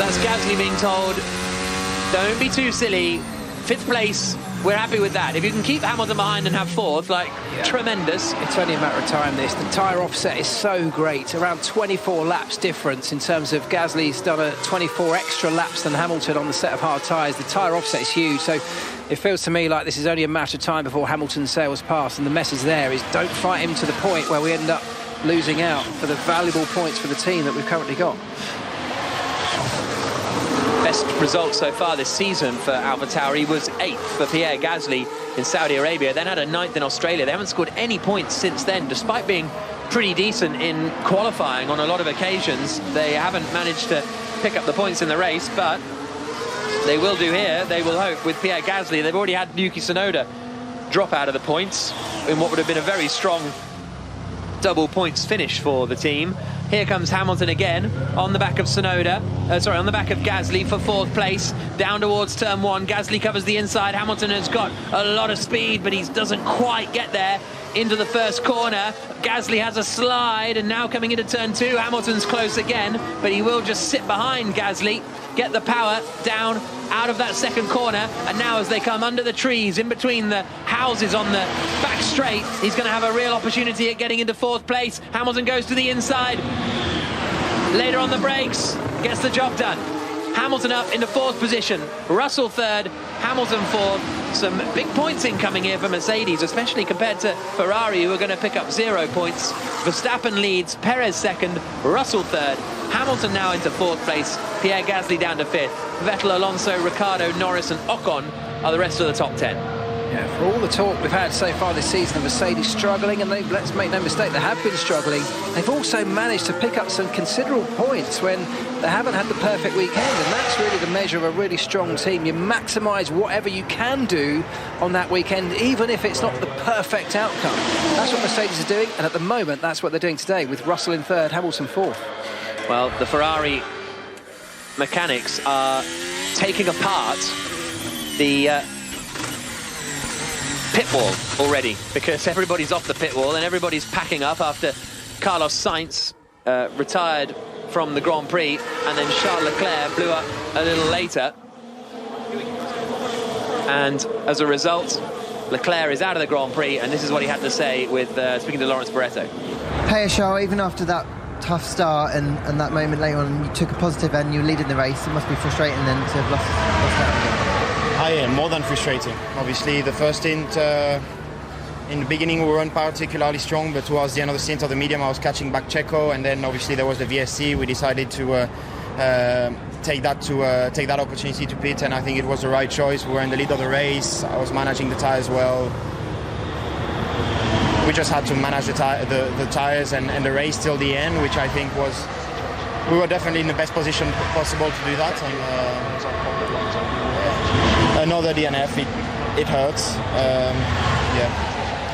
that's Gasly being told, don't be too silly, 5th place, we're happy with that. If you can keep Hamilton behind and have 4th, tremendous. It's only a matter of time, this. The tyre offset is so great. Around 24 laps difference in terms of Gasly's done a 24 extra laps than Hamilton on the set of hard tyres. The tyre offset is huge, so it feels to me like this is only a matter of time before Hamilton sails past, and the message there is don't fight him to the point where we end up losing out for the valuable points for the team that we've currently got. Best result so far this season for AlphaTauri was 8th for Pierre Gasly in Saudi Arabia, then had a 9th in Australia. They haven't scored any points since then, despite being pretty decent in qualifying on a lot of occasions. They haven't managed to pick up the points in the race, but they will do here, they will hope, with Pierre Gasly. They've already had Yuki Tsunoda drop out of the points in what would have been a very strong double points finish for the team. Here comes Hamilton again on the back of on the back of Gasly for 4th place, down towards turn 1. Gasly covers the inside. Hamilton has got a lot of speed, but he doesn't quite get there into the first corner. Gasly has a slide, and now coming into turn 2, Hamilton's close again, but he will just sit behind Gasly, get the power down out of that second corner, and now as they come under the trees in between the houses on the back straight, he's going to have a real opportunity at getting into 4th place. Hamilton goes to the inside, later on the brakes, gets the job done. Hamilton up into 4th position, Russell 3rd, Hamilton 4th. Some big points incoming here for Mercedes, especially compared to Ferrari, who are going to pick up 0 points. Verstappen leads, Perez 2nd, Russell 3rd, Hamilton now into 4th place, Pierre Gasly down to 5th. Vettel, Alonso, Ricciardo, Norris and Ocon are the rest of the top 10. Yeah, for all the talk we've had so far this season of Mercedes struggling, and let's make no mistake, they have been struggling, they've also managed to pick up some considerable points when they haven't had the perfect weekend, and that's really the measure of a really strong team. You maximise whatever you can do on that weekend, even if it's not the perfect outcome. That's what Mercedes are doing, and at the moment, that's what they're doing today, with Russell in 3rd, Hamilton 4th. Well, the Ferrari mechanics are taking apart the pit wall already, because everybody's off the pit wall and everybody's packing up after Carlos Sainz retired from the Grand Prix, and then Charles Leclerc blew up a little later, and as a result Leclerc is out of the Grand Prix, and this is what he had to say with speaking to Lawrence Barretto. Hey Charles, even after that tough start and that moment later on, you took a positive and you were leading the race. It must be frustrating then to have lost out. I am more than frustrating. Obviously, the first stint in the beginning we weren't particularly strong, but towards the end of the stint of the medium, I was catching back Checo, and then obviously there was the VSC. We decided to take that opportunity to pit, and I think it was the right choice. We were in the lead of the race. I was managing the tyres well. We just had to manage the tyres and the race till the end, which I think we were definitely in the best position possible to do that. And another DNF, it hurts.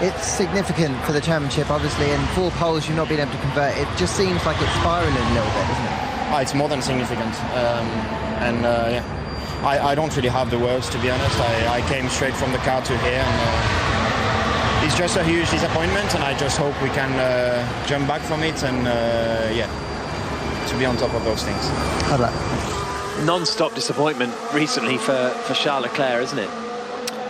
It's significant for the championship, obviously, and 4 poles you've not been able to convert. It just seems like it's spiralling a little bit, doesn't it? It's more than significant. I don't really have the words, to be honest. I came straight from the car to here, and it's just a huge disappointment, and I just hope we can jump back from it and to be on top of those things. Non-stop disappointment recently for Charles Leclerc, isn't it?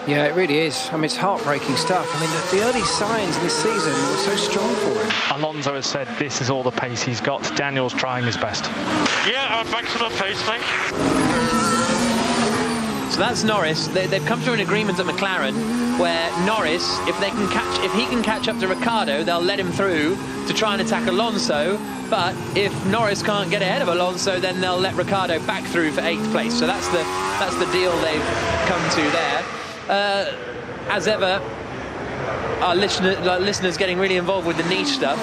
Yeah, it really is. I mean, it's heartbreaking stuff. I mean, the early signs this season were so strong for him. Alonso has said this is all the pace he's got. Daniel's trying his best. Yeah, maximum pace, mate. So that's Norris. They've come to an agreement at McLaren where Norris, if he can catch up to Ricciardo, they'll let him through to try and attack Alonso. But if Norris can't get ahead of Alonso, then they'll let Ricciardo back through for 8th place. So that's the deal they've come to there. As ever, our listeners getting really involved with the niche stuff.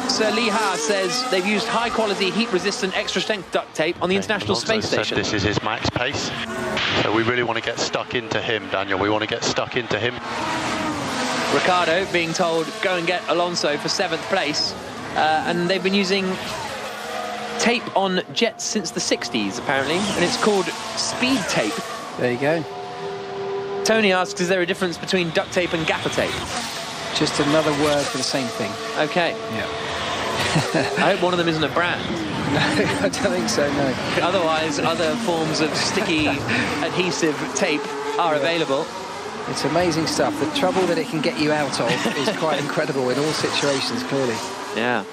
Sir Lee Ha says they've used high-quality, heat-resistant, extra-strength duct tape on the International Space Station. This is his max pace, so we really want to get stuck into him, Daniel. We want to get stuck into him. Ricciardo being told, go and get Alonso for 7th place. And they've been using tape on jets since the 60s, apparently, and it's called speed tape. There you go. Tony asks, is there a difference between duct tape and gaffer tape? Just another word for the same thing. Okay. Yeah. I hope one of them isn't a brand. No, I don't think so, no. Otherwise, other forms of sticky adhesive tape are available. It's amazing stuff. The trouble that it can get you out of is quite incredible in all situations, clearly. Yeah.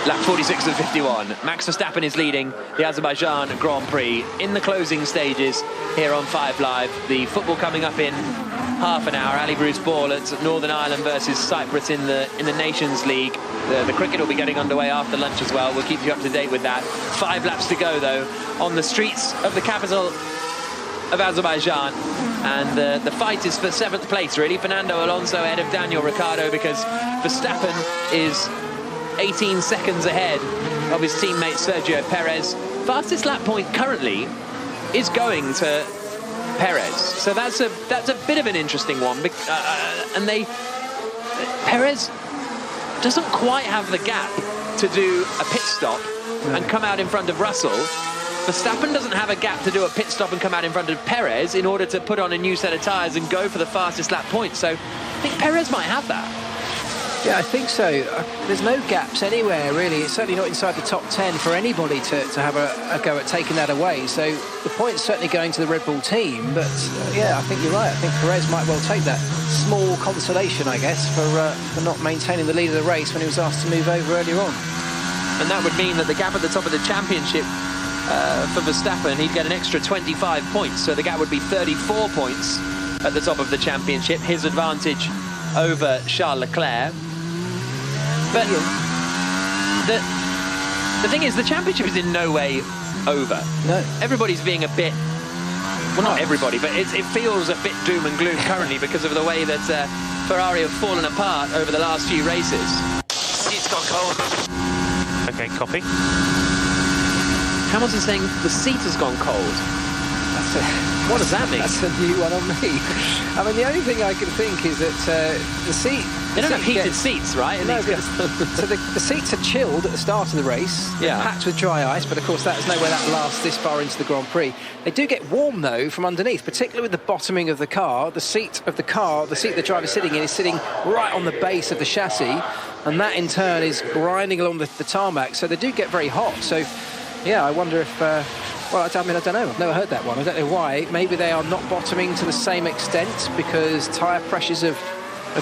Lap 46 of 51. Max Verstappen is leading the Azerbaijan Grand Prix in the closing stages here on 5 Live. The football coming up in half an hour. Ali Bruce Ball at Northern Ireland versus Cyprus in the Nations League. The cricket will be getting underway after lunch as well. We'll keep you up to date with that. 5 laps to go, though, on the streets of the capital of Azerbaijan. And the fight is for 7th place, really. Fernando Alonso ahead of Daniel Ricciardo because Verstappen is 18 seconds ahead of his teammate Sergio Perez. Fastest lap point currently is going to Perez, so that's a bit of an interesting one. And Perez doesn't quite have the gap to do a pit stop and come out in front of Russell. Verstappen doesn't have a gap to do a pit stop and come out in front of Perez in order to put on a new set of tyres and go for the fastest lap point. So I think Perez might have that. Yeah, I think so. There's no gaps anywhere, really. It's certainly not inside the top 10 for anybody to have a go at taking that away. So the point's certainly going to the Red Bull team. But, yeah, I think you're right. I think Perez might well take that small consolation, I guess, for not maintaining the lead of the race when he was asked to move over earlier on. And that would mean that the gap at the top of the championship for Verstappen, he'd get an extra 25 points. So the gap would be 34 points at the top of the championship. His advantage over Charles Leclerc. But the thing is, the championship is in no way over. No. Everybody's being a bit... Well, not everybody, but it feels a bit doom and gloom currently because of the way that Ferrari have fallen apart over the last few races. Seat's gone cold. Okay, copy. Hamilton's saying the seat has gone cold. What does that mean? That's a new one on me. I mean, the only thing I can think is that the seat... They don't have heated seats, right? No, so the seats are chilled at the start of the race. Yeah. Packed with dry ice, but of course there's no way that lasts this far into the Grand Prix. They do get warm, though, from underneath, particularly with the bottoming of the car. The seat the driver's sitting in is sitting right on the base of the chassis, and that in turn is grinding along the tarmac, so they do get very hot. So, yeah, I wonder if... Well, I mean, I don't know. I've never heard that one. I don't know why. Maybe they are not bottoming to the same extent because tyre pressures have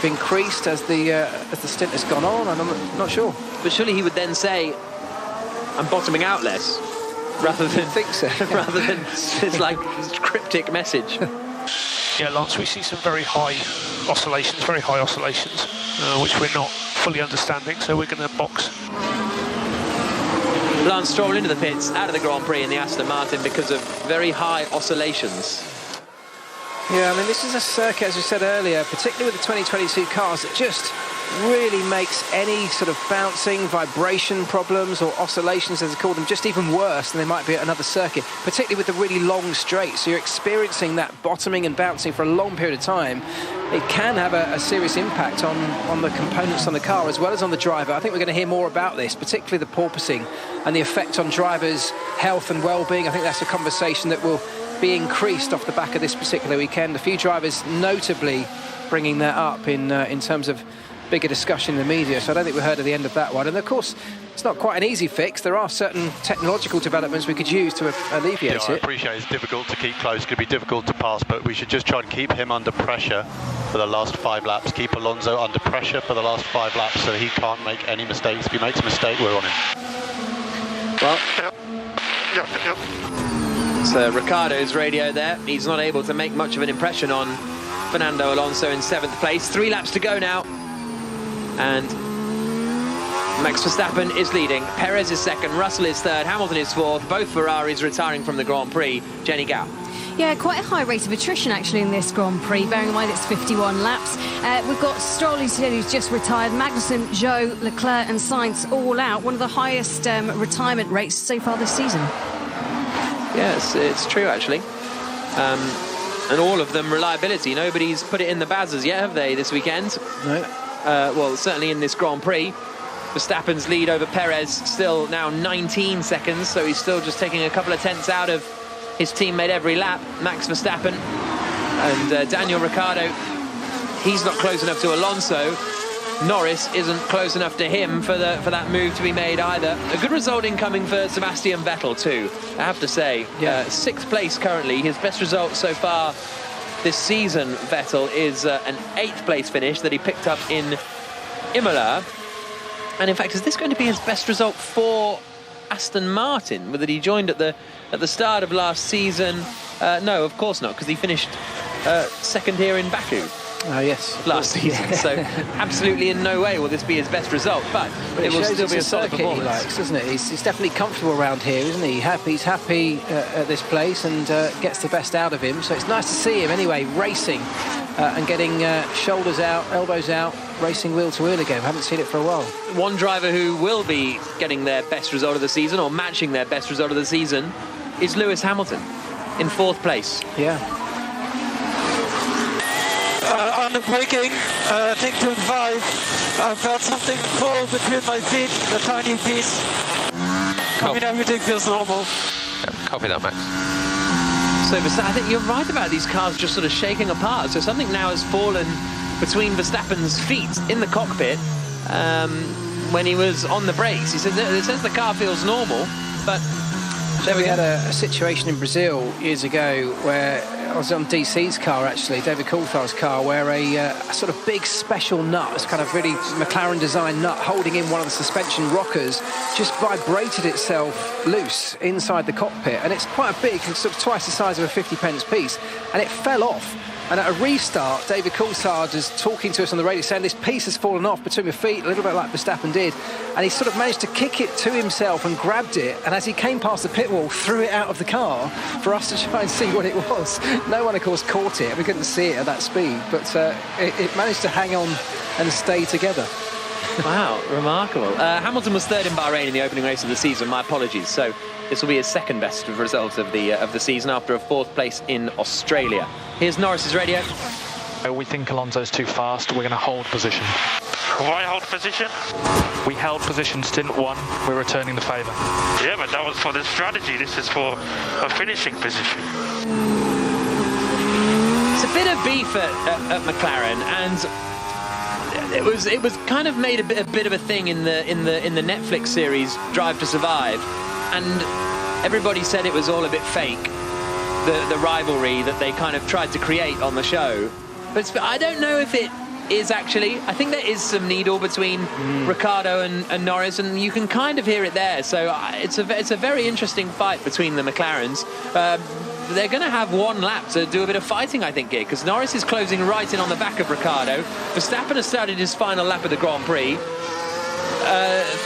increased as the stint has gone on, and I'm not sure. But surely he would then say, "I'm bottoming out less," rather than think so. rather than this like cryptic message. Yeah, Lance, we see some very high oscillations, which we're not fully understanding. So we're going to box. Lance Stroll into the pits, out of the Grand Prix in the Aston Martin because of very high oscillations. Yeah, I mean, this is a circuit, as we said earlier, particularly with the 2022 cars, that just really makes any sort of bouncing, vibration problems or oscillations, as they call them, just even worse than they might be at another circuit, particularly with the really long straights. So you're experiencing that bottoming and bouncing for a long period of time. It can have a serious impact on the components on the car as well as on the driver. I think we're going to hear more about this, particularly the porpoising and the effect on drivers' health and well-being. I think that's a conversation that will be increased off the back of this particular weekend. A few drivers notably bringing that up in terms of bigger discussion in the media, so I don't think we heard of the end of that one. And of course, it's not quite an easy fix. There are certain technological developments we could use to alleviate I it. appreciate it's difficult to keep close, could be difficult to pass, but we should just try and keep him under pressure for the last 5 laps, keep Alonso under pressure for the last 5 laps so he can't make any mistakes. If he makes a mistake, we're on him. Well, so Ricciardo's radio there. He's not able to make much of an impression on Fernando Alonso in 7th place. 3 laps to go now. And Max Verstappen is leading. Perez is 2nd, Russell is 3rd, Hamilton is 4th. Both Ferraris retiring from the Grand Prix. Jenny Gao. Yeah, quite a high rate of attrition actually in this Grand Prix, bearing in mind it's 51 laps. We've got Stroll who's just retired, Magnussen, Zhou, Leclerc and Sainz all out. One of the highest retirement rates so far this season. Yes, it's true actually. And all of them reliability. Nobody's put it in the Bazzers yet, have they, this weekend? No. Well, certainly in this Grand Prix. Verstappen's lead over Perez still now 19 seconds, so he's still just taking a couple of tenths out of his teammate every lap, Max Verstappen. And Daniel Ricciardo, he's not close enough to Alonso. Norris isn't close enough to him for that move to be made either. A good result incoming for Sebastian Vettel too, I have to say. Yeah. 6th place currently. His best result so far this season, Vettel, is an 8th place finish that he picked up in Imola. And in fact, is this going to be his best result for Aston Martin, that he joined at the start of last season? No, of course not, because he finished 2nd here in Baku. Oh, yes. Last season, so absolutely in no way will this be his best result, but it will still be a solid performance. He likes, doesn't it? He's definitely comfortable around here, isn't he? He's happy at this place and gets the best out of him. So it's nice to see him anyway, racing and getting shoulders out, elbows out, racing wheel to wheel again. We haven't seen it for a while. One driver who will be getting their best result of the season, or matching their best result of the season, is Lewis Hamilton in 4th place. Yeah. On the braking, I think turn 5, I felt something fall between my feet, a tiny piece. I mean, everything feels normal. Yeah, copy that, Max. So I think you're right about these cars just sort of shaking apart. So something now has fallen between Verstappen's feet in the cockpit when he was on the brakes. It says the car feels normal, but... So we had a situation in Brazil years ago where I was on DC's car, actually, David Coulthard's car, where a sort of big special nut, this kind of really McLaren design nut holding in one of the suspension rockers, just vibrated itself loose inside the cockpit. And it's quite a big, it's sort of twice the size of a 50p piece, and it fell off. And at a restart, David Coulthard is talking to us on the radio saying this piece has fallen off between my feet, a little bit like Verstappen did. And he sort of managed to kick it to himself and grabbed it. And as he came past the pit wall, threw it out of the car for us to try and see what it was. No one, of course, caught it. We couldn't see it at that speed. But it managed to hang on and stay together. Wow, remarkable. Hamilton was 3rd in Bahrain in the opening race of the season. My apologies. So this will be his 2nd best result of the season after a 4th place in Australia. Here's Norris's radio. We think Alonso's too fast. We're going to hold position. Why hold position? We held position stint 1. We're returning the favour. Yeah, but that was for the strategy. This is for a finishing position. It's a bit of beef at McLaren, and it was kind of made a bit of a thing in the Netflix series Drive to Survive, and everybody said it was all a bit fake, the rivalry that they kind of tried to create on the show. But I don't know if it is actually. I think there is some needle between Ricciardo and Norris, and you can kind of hear it there. So it's a very interesting fight between the McLarens. They're going to have one lap to do a bit of fighting, I think, here, because Norris is closing right in on the back of Ricciardo. Verstappen has started his final lap of the Grand Prix.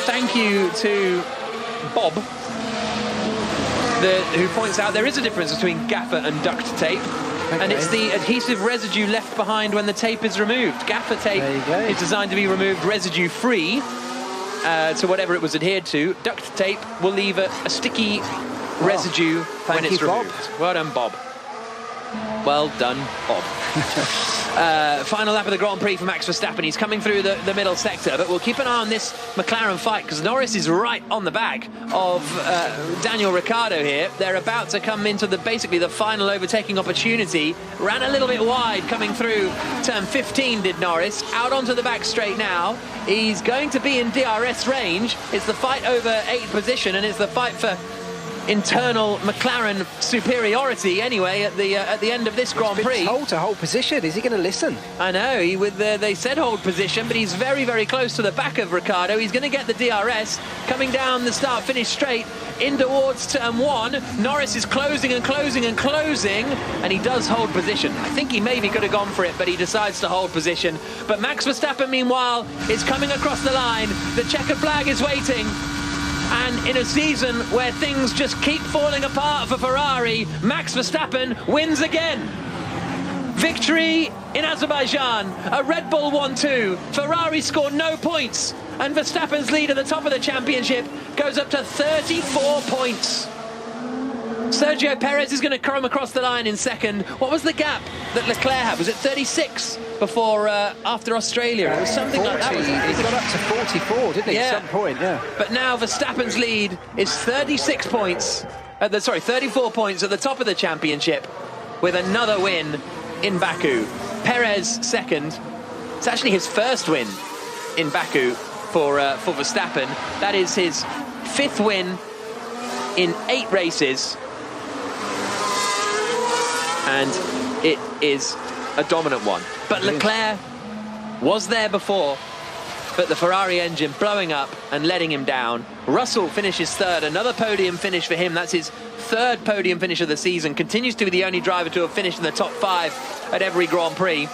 Thank you to Bob, who points out there is a difference between gaffer and duct tape. Okay. And it's the adhesive residue left behind when the tape is removed. Gaffer tape is designed to be removed residue-free to whatever it was adhered to. Duct tape will leave a sticky residue when it's removed. Bob. Well done, Bob. Well done, Bob. Final lap of the Grand Prix for Max Verstappen. He's coming through the middle sector, but we'll keep an eye on this McLaren fight because Norris is right on the back of Daniel Ricciardo here. They're about to come into basically the final overtaking opportunity. Ran a little bit wide coming through turn 15, did Norris. Out onto the back straight now. He's going to be in DRS range. It's the fight over 8th position, and it's the fight for internal McLaren superiority anyway at the end of this Grand Prix. He's told to hold position. Is he going to listen? I know. They said hold position, but he's very, very close to the back of Ricciardo. He's going to get the DRS coming down the start-finish straight in towards turn 1. Norris is closing and closing and closing, and he does hold position. I think he maybe could have gone for it, but he decides to hold position. But Max Verstappen, meanwhile, is coming across the line. The checkered flag is waiting. And in a season where things just keep falling apart for Ferrari, Max Verstappen wins again. Victory in Azerbaijan, a Red Bull 1-2. Ferrari scored no points, and Verstappen's lead at the top of the championship goes up to 34 points. Sergio Perez is going to come across the line in second. What was the gap that Leclerc had? Was it 36 before after Australia? It was something 40, like that. He got up to 44, didn't he? Yeah. At some point, yeah. But now Verstappen's lead is 36 points. 34 points at the top of the championship with another win in Baku. Perez second. It's actually his first win in Baku for Verstappen. That is his 5th win in 8 races. And it is a dominant one. But Leclerc was there before, but the Ferrari engine blowing up and letting him down. Russell finishes 3rd, another podium finish for him. That's his 3rd podium finish of the season. Continues to be the only driver to have finished in the top 5 at every Grand Prix.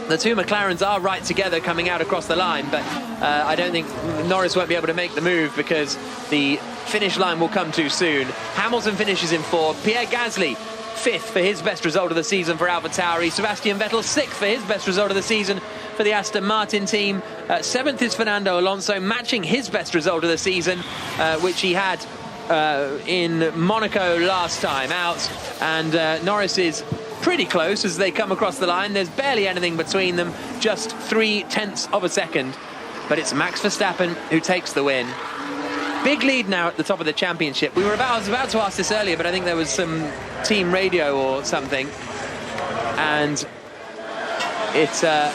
The two McLarens are right together coming out across the line, but I don't think Norris won't be able to make the move because the finish line will come too soon. Hamilton finishes in 4th. Pierre Gasly 5th for his best result of the season for AlphaTauri. Sebastian Vettel 6th for his best result of the season for the Aston Martin team. 7th is Fernando Alonso, matching his best result of the season, which he had in Monaco last time out. And Norris is pretty close as they come across the line. There's barely anything between them, just 0.3 of a second. But it's Max Verstappen who takes the win. Big lead now at the top of the championship. I was about to ask this earlier, but I think there was some team radio or something. And it's a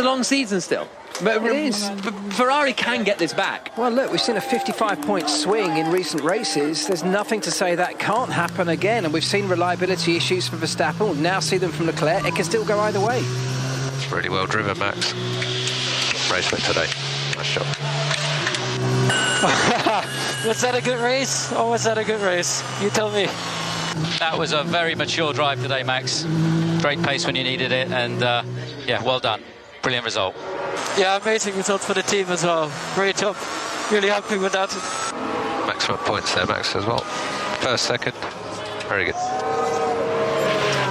long season still. But it is. Ferrari can get this back. Well, look, we've seen a 55-point swing in recent races. There's nothing to say that can't happen again. And we've seen reliability issues for Verstappen. We'll now see them from Leclerc. It can still go either way. It's really well driven, Max. Race win today. Nice job. Was that a good race, or was that a good race? You tell me. That was a very mature drive today, Max. Great pace when you needed it, and yeah, well done. Brilliant result. Yeah, amazing result for the team as well. Great job. Really happy with that. Maximum points there, Max, as well. 1st, 2nd. Very good.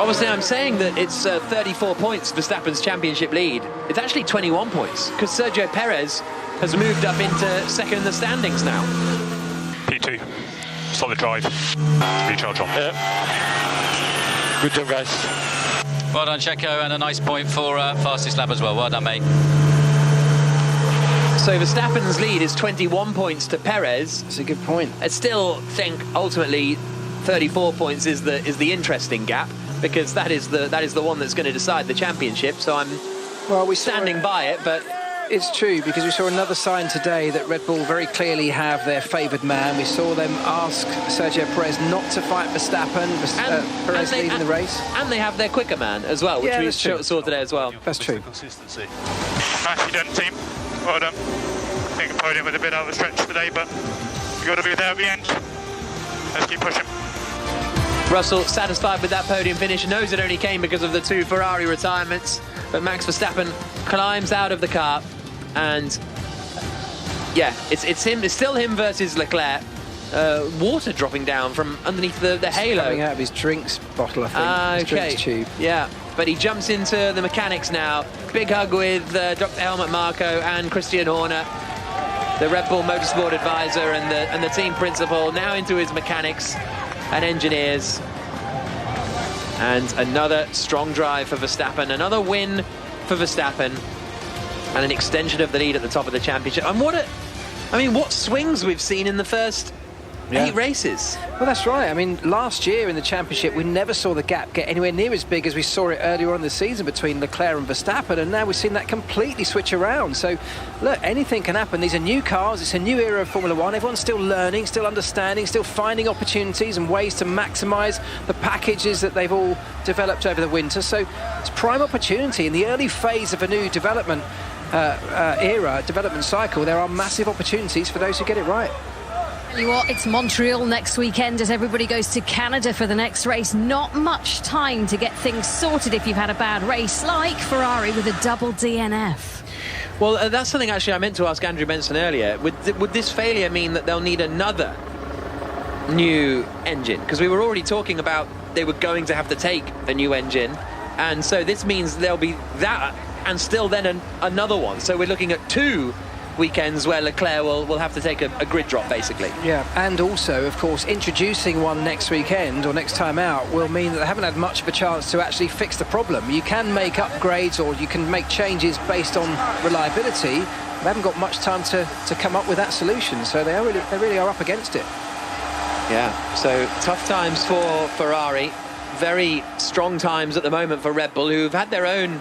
Obviously, I'm saying that it's 34 points, Verstappen's championship lead. It's actually 21 points, because Sergio Perez has moved up into 2nd in the standings now. P2. Solid drive. Recharge on. Yeah. Good job, guys. Well done, Checo, and a nice point for fastest lap as well. Well done, mate. So Verstappen's lead is 21 points to Perez. That's a good point. I still think ultimately 34 points is the interesting gap, because that is the one that's going to decide the championship. So I'm standing by it, but it's true, because we saw another sign today that Red Bull very clearly have their favoured man. We saw them ask Sergio Perez not to fight Verstappen. Perez leading the race, and they have their quicker man as well, which we saw today as well. That's true. Consistency. Nicely done, team. Well done. I think the podium was a bit overstretched today, but we got to be there at the end. Let's keep pushing. Russell satisfied with that podium finish, knows it only came because of the 2 Ferrari retirements, but Max Verstappen climbs out of the car, and yeah, it's still him versus Leclerc. Water dropping down from underneath the halo. Coming out of his drinks bottle, I think. His drinks tube. Yeah, but he jumps into the mechanics now. Big hug with Dr. Helmut Marko and Christian Horner, the Red Bull Motorsport advisor and the team principal, now into his mechanics. and engineers. And another strong drive for Verstappen, another win for Verstappen, and an extension of the lead at the top of the championship. And what swings we've seen in the first 8 races. Well, that's right. I mean, last year in the championship, we never saw the gap get anywhere near as big as we saw it earlier on in the season between Leclerc and Verstappen, and now we've seen that completely switch around. So, look, anything can happen. These are new cars. It's a new era of Formula One. Everyone's still learning, still understanding, still finding opportunities and ways to maximise the packages that they've all developed over the winter. So, it's prime opportunity in the early phase of a new development development cycle. There are massive opportunities for those who get it right. You what, it's Montreal next weekend as everybody goes to Canada for the next race. Not much time to get things sorted if you've had a bad race, like Ferrari with a double DNF. Well, that's something actually I meant to ask Andrew Benson earlier. Would this failure mean that they'll need another new engine? Because we were already talking about they were going to have to take a new engine, and so this means there'll be that and still then another one. So we're looking at 2 weekends where Leclerc will have to take a grid drop, basically. Yeah, and also, of course, introducing one next weekend or next time out will mean that they haven't had much of a chance to actually fix the problem. You can make upgrades or you can make changes based on reliability. They haven't got much time to come up with that solution, so they really are up against it. Yeah, so tough times for Ferrari. Very strong times at the moment for Red Bull, who've had their own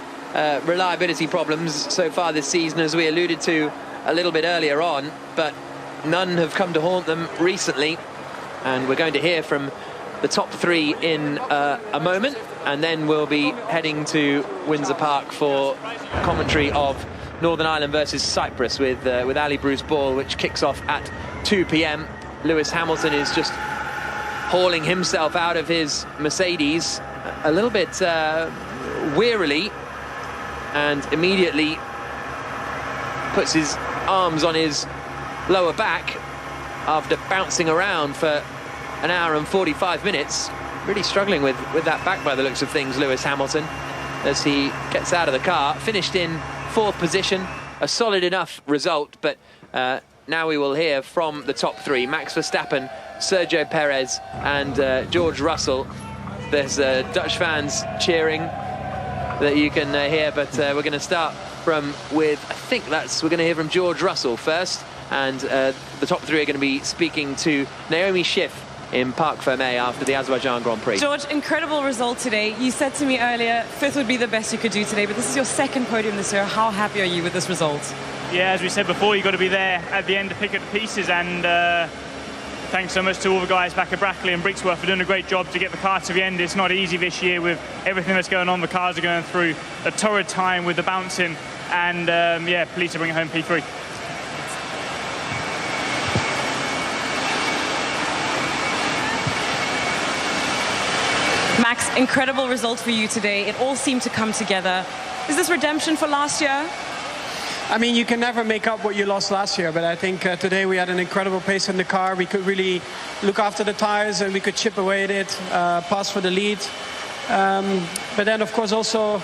reliability problems so far this season, as we alluded to a little bit earlier on, but none have come to haunt them recently. And we're going to hear from the top 3 in a moment, and then we'll be heading to Windsor Park for commentary of Northern Ireland versus Cyprus with Ali Bruce Ball, which kicks off at 2 p.m. Lewis Hamilton is just hauling himself out of his Mercedes a little bit wearily, and immediately puts his arms on his lower back after bouncing around for an hour and 45 minutes. Really struggling with that back by the looks of things, Lewis Hamilton, as he gets out of the car. Finished in 4th position, a solid enough result, but now we will hear from the top 3, Max Verstappen, Sergio Perez and George Russell. There's Dutch fans cheering that you can hear, but we're going to start we're going to hear from George Russell first, and the top 3 are going to be speaking to Naomi Schiff in Parc Fermé after the Azerbaijan Grand Prix. George, incredible result today. You said to me earlier 5th would be the best you could do today, but this is your 2nd podium this year. How happy are you with this result? Yeah, as we said before, you've got to be there at the end to pick up the pieces, and thanks so much to all the guys back at Brackley and Brixworth for doing a great job to get the car to the end. It's not easy this year with everything that's going on. The cars are going through a torrid time with the bouncing, and yeah, pleased to bring it home P3. Max, incredible result for you today. It all seemed to come together. Is this redemption for last year? I mean, you can never make up what you lost last year, but I think today we had an incredible pace in the car. We could really look after the tires and we could chip away at it, pass for the lead. But then, of course, also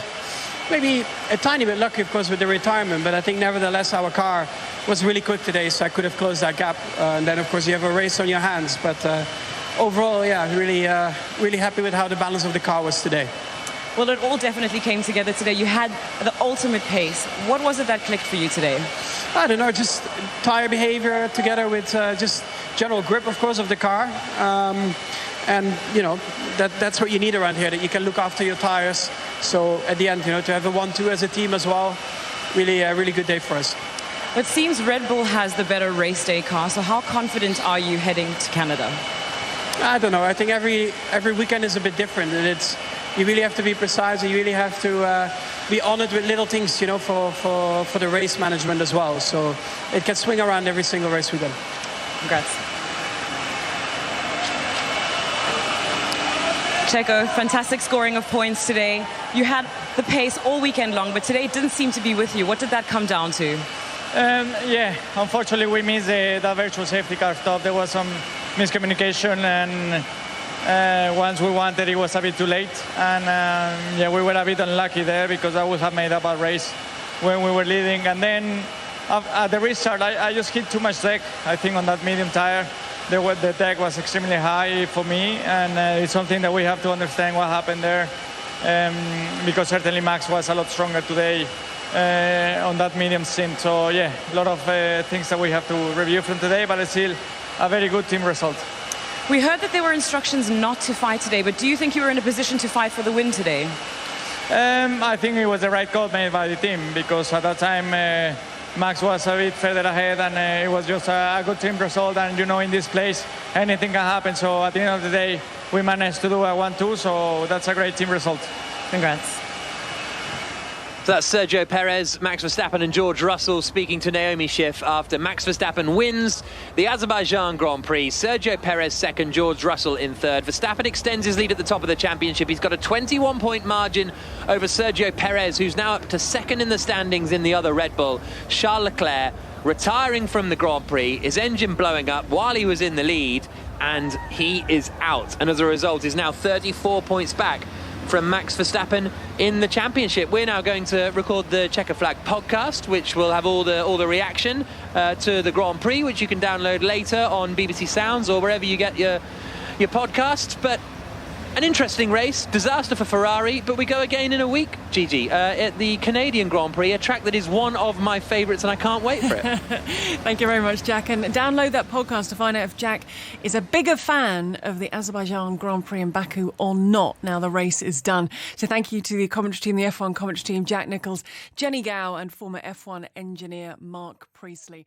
maybe a tiny bit lucky, of course, with the retirement, but I think nevertheless our car was really quick today, so I could have closed that gap. And then, of course, you have a race on your hands. But overall, yeah, really happy with how the balance of the car was today. Well, it all definitely came together today. You had the ultimate pace. What was it that clicked for you today? I don't know, just tire behavior together with just general grip, of course, of the car. And, you know, that's what you need around here, that you can look after your tires. So at the end, you know, to have a 1-2 as a team as well, really good day for us. It seems Red Bull has the better race day car. So how confident are you heading to Canada? I don't know. I think every weekend is a bit different, and you really have to be precise, and you really have to be honored with little things, you know, for the race management as well. So it can swing around every single race weekend. Congrats. Checo, fantastic scoring of points today. You had the pace all weekend long, but today it didn't seem to be with you. What did that come down to? Yeah, unfortunately we missed the virtual safety car stop. There was some miscommunication, and once we wanted, it was a bit too late. And yeah, we were a bit unlucky there because I would have made up a race when we were leading. And then at the restart, I just hit too much deck, I think, on that medium tire. The deck was extremely high for me, and it's something that we have to understand what happened there, because certainly Max was a lot stronger today on that medium stint. So yeah, a lot of things that we have to review from today, but it's still a very good team result. We heard that there were instructions not to fight today, but do you think you were in a position to fight for the win today? I think it was the right call made by the team, because at that time Max was a bit further ahead, and it was just a good team result. And in this place anything can happen, so at the end of the day we managed to do a 1-2, so that's a great team result. Congrats. So that's Sergio Perez, Max Verstappen and George Russell speaking to Naomi Schiff after Max Verstappen wins the Azerbaijan Grand Prix. Sergio Perez second, George Russell in third. Verstappen extends his lead at the top of the championship. He's got a 21-point margin over Sergio Perez, who's now up to second in the standings in the other Red Bull. Charles Leclerc retiring from the Grand Prix, his engine blowing up while he was in the lead, and he is out. And as a result, is now 34 points back from Max Verstappen in the championship. We're now going to record the Checker Flag podcast, which will have all the reaction to the Grand Prix, which you can download later on BBC Sounds or wherever you get your podcasts. But an interesting race, disaster for Ferrari, but we go again in a week, Gigi, at the Canadian Grand Prix, a track that is one of my favourites, and I can't wait for it. Thank you very much, Jack. And download that podcast to find out if Jack is a bigger fan of the Azerbaijan Grand Prix in Baku or not now the race is done. So thank you to the commentary team, the F1 commentary team, Jack Nicholls, Jenny Gow and former F1 engineer Mark Priestley.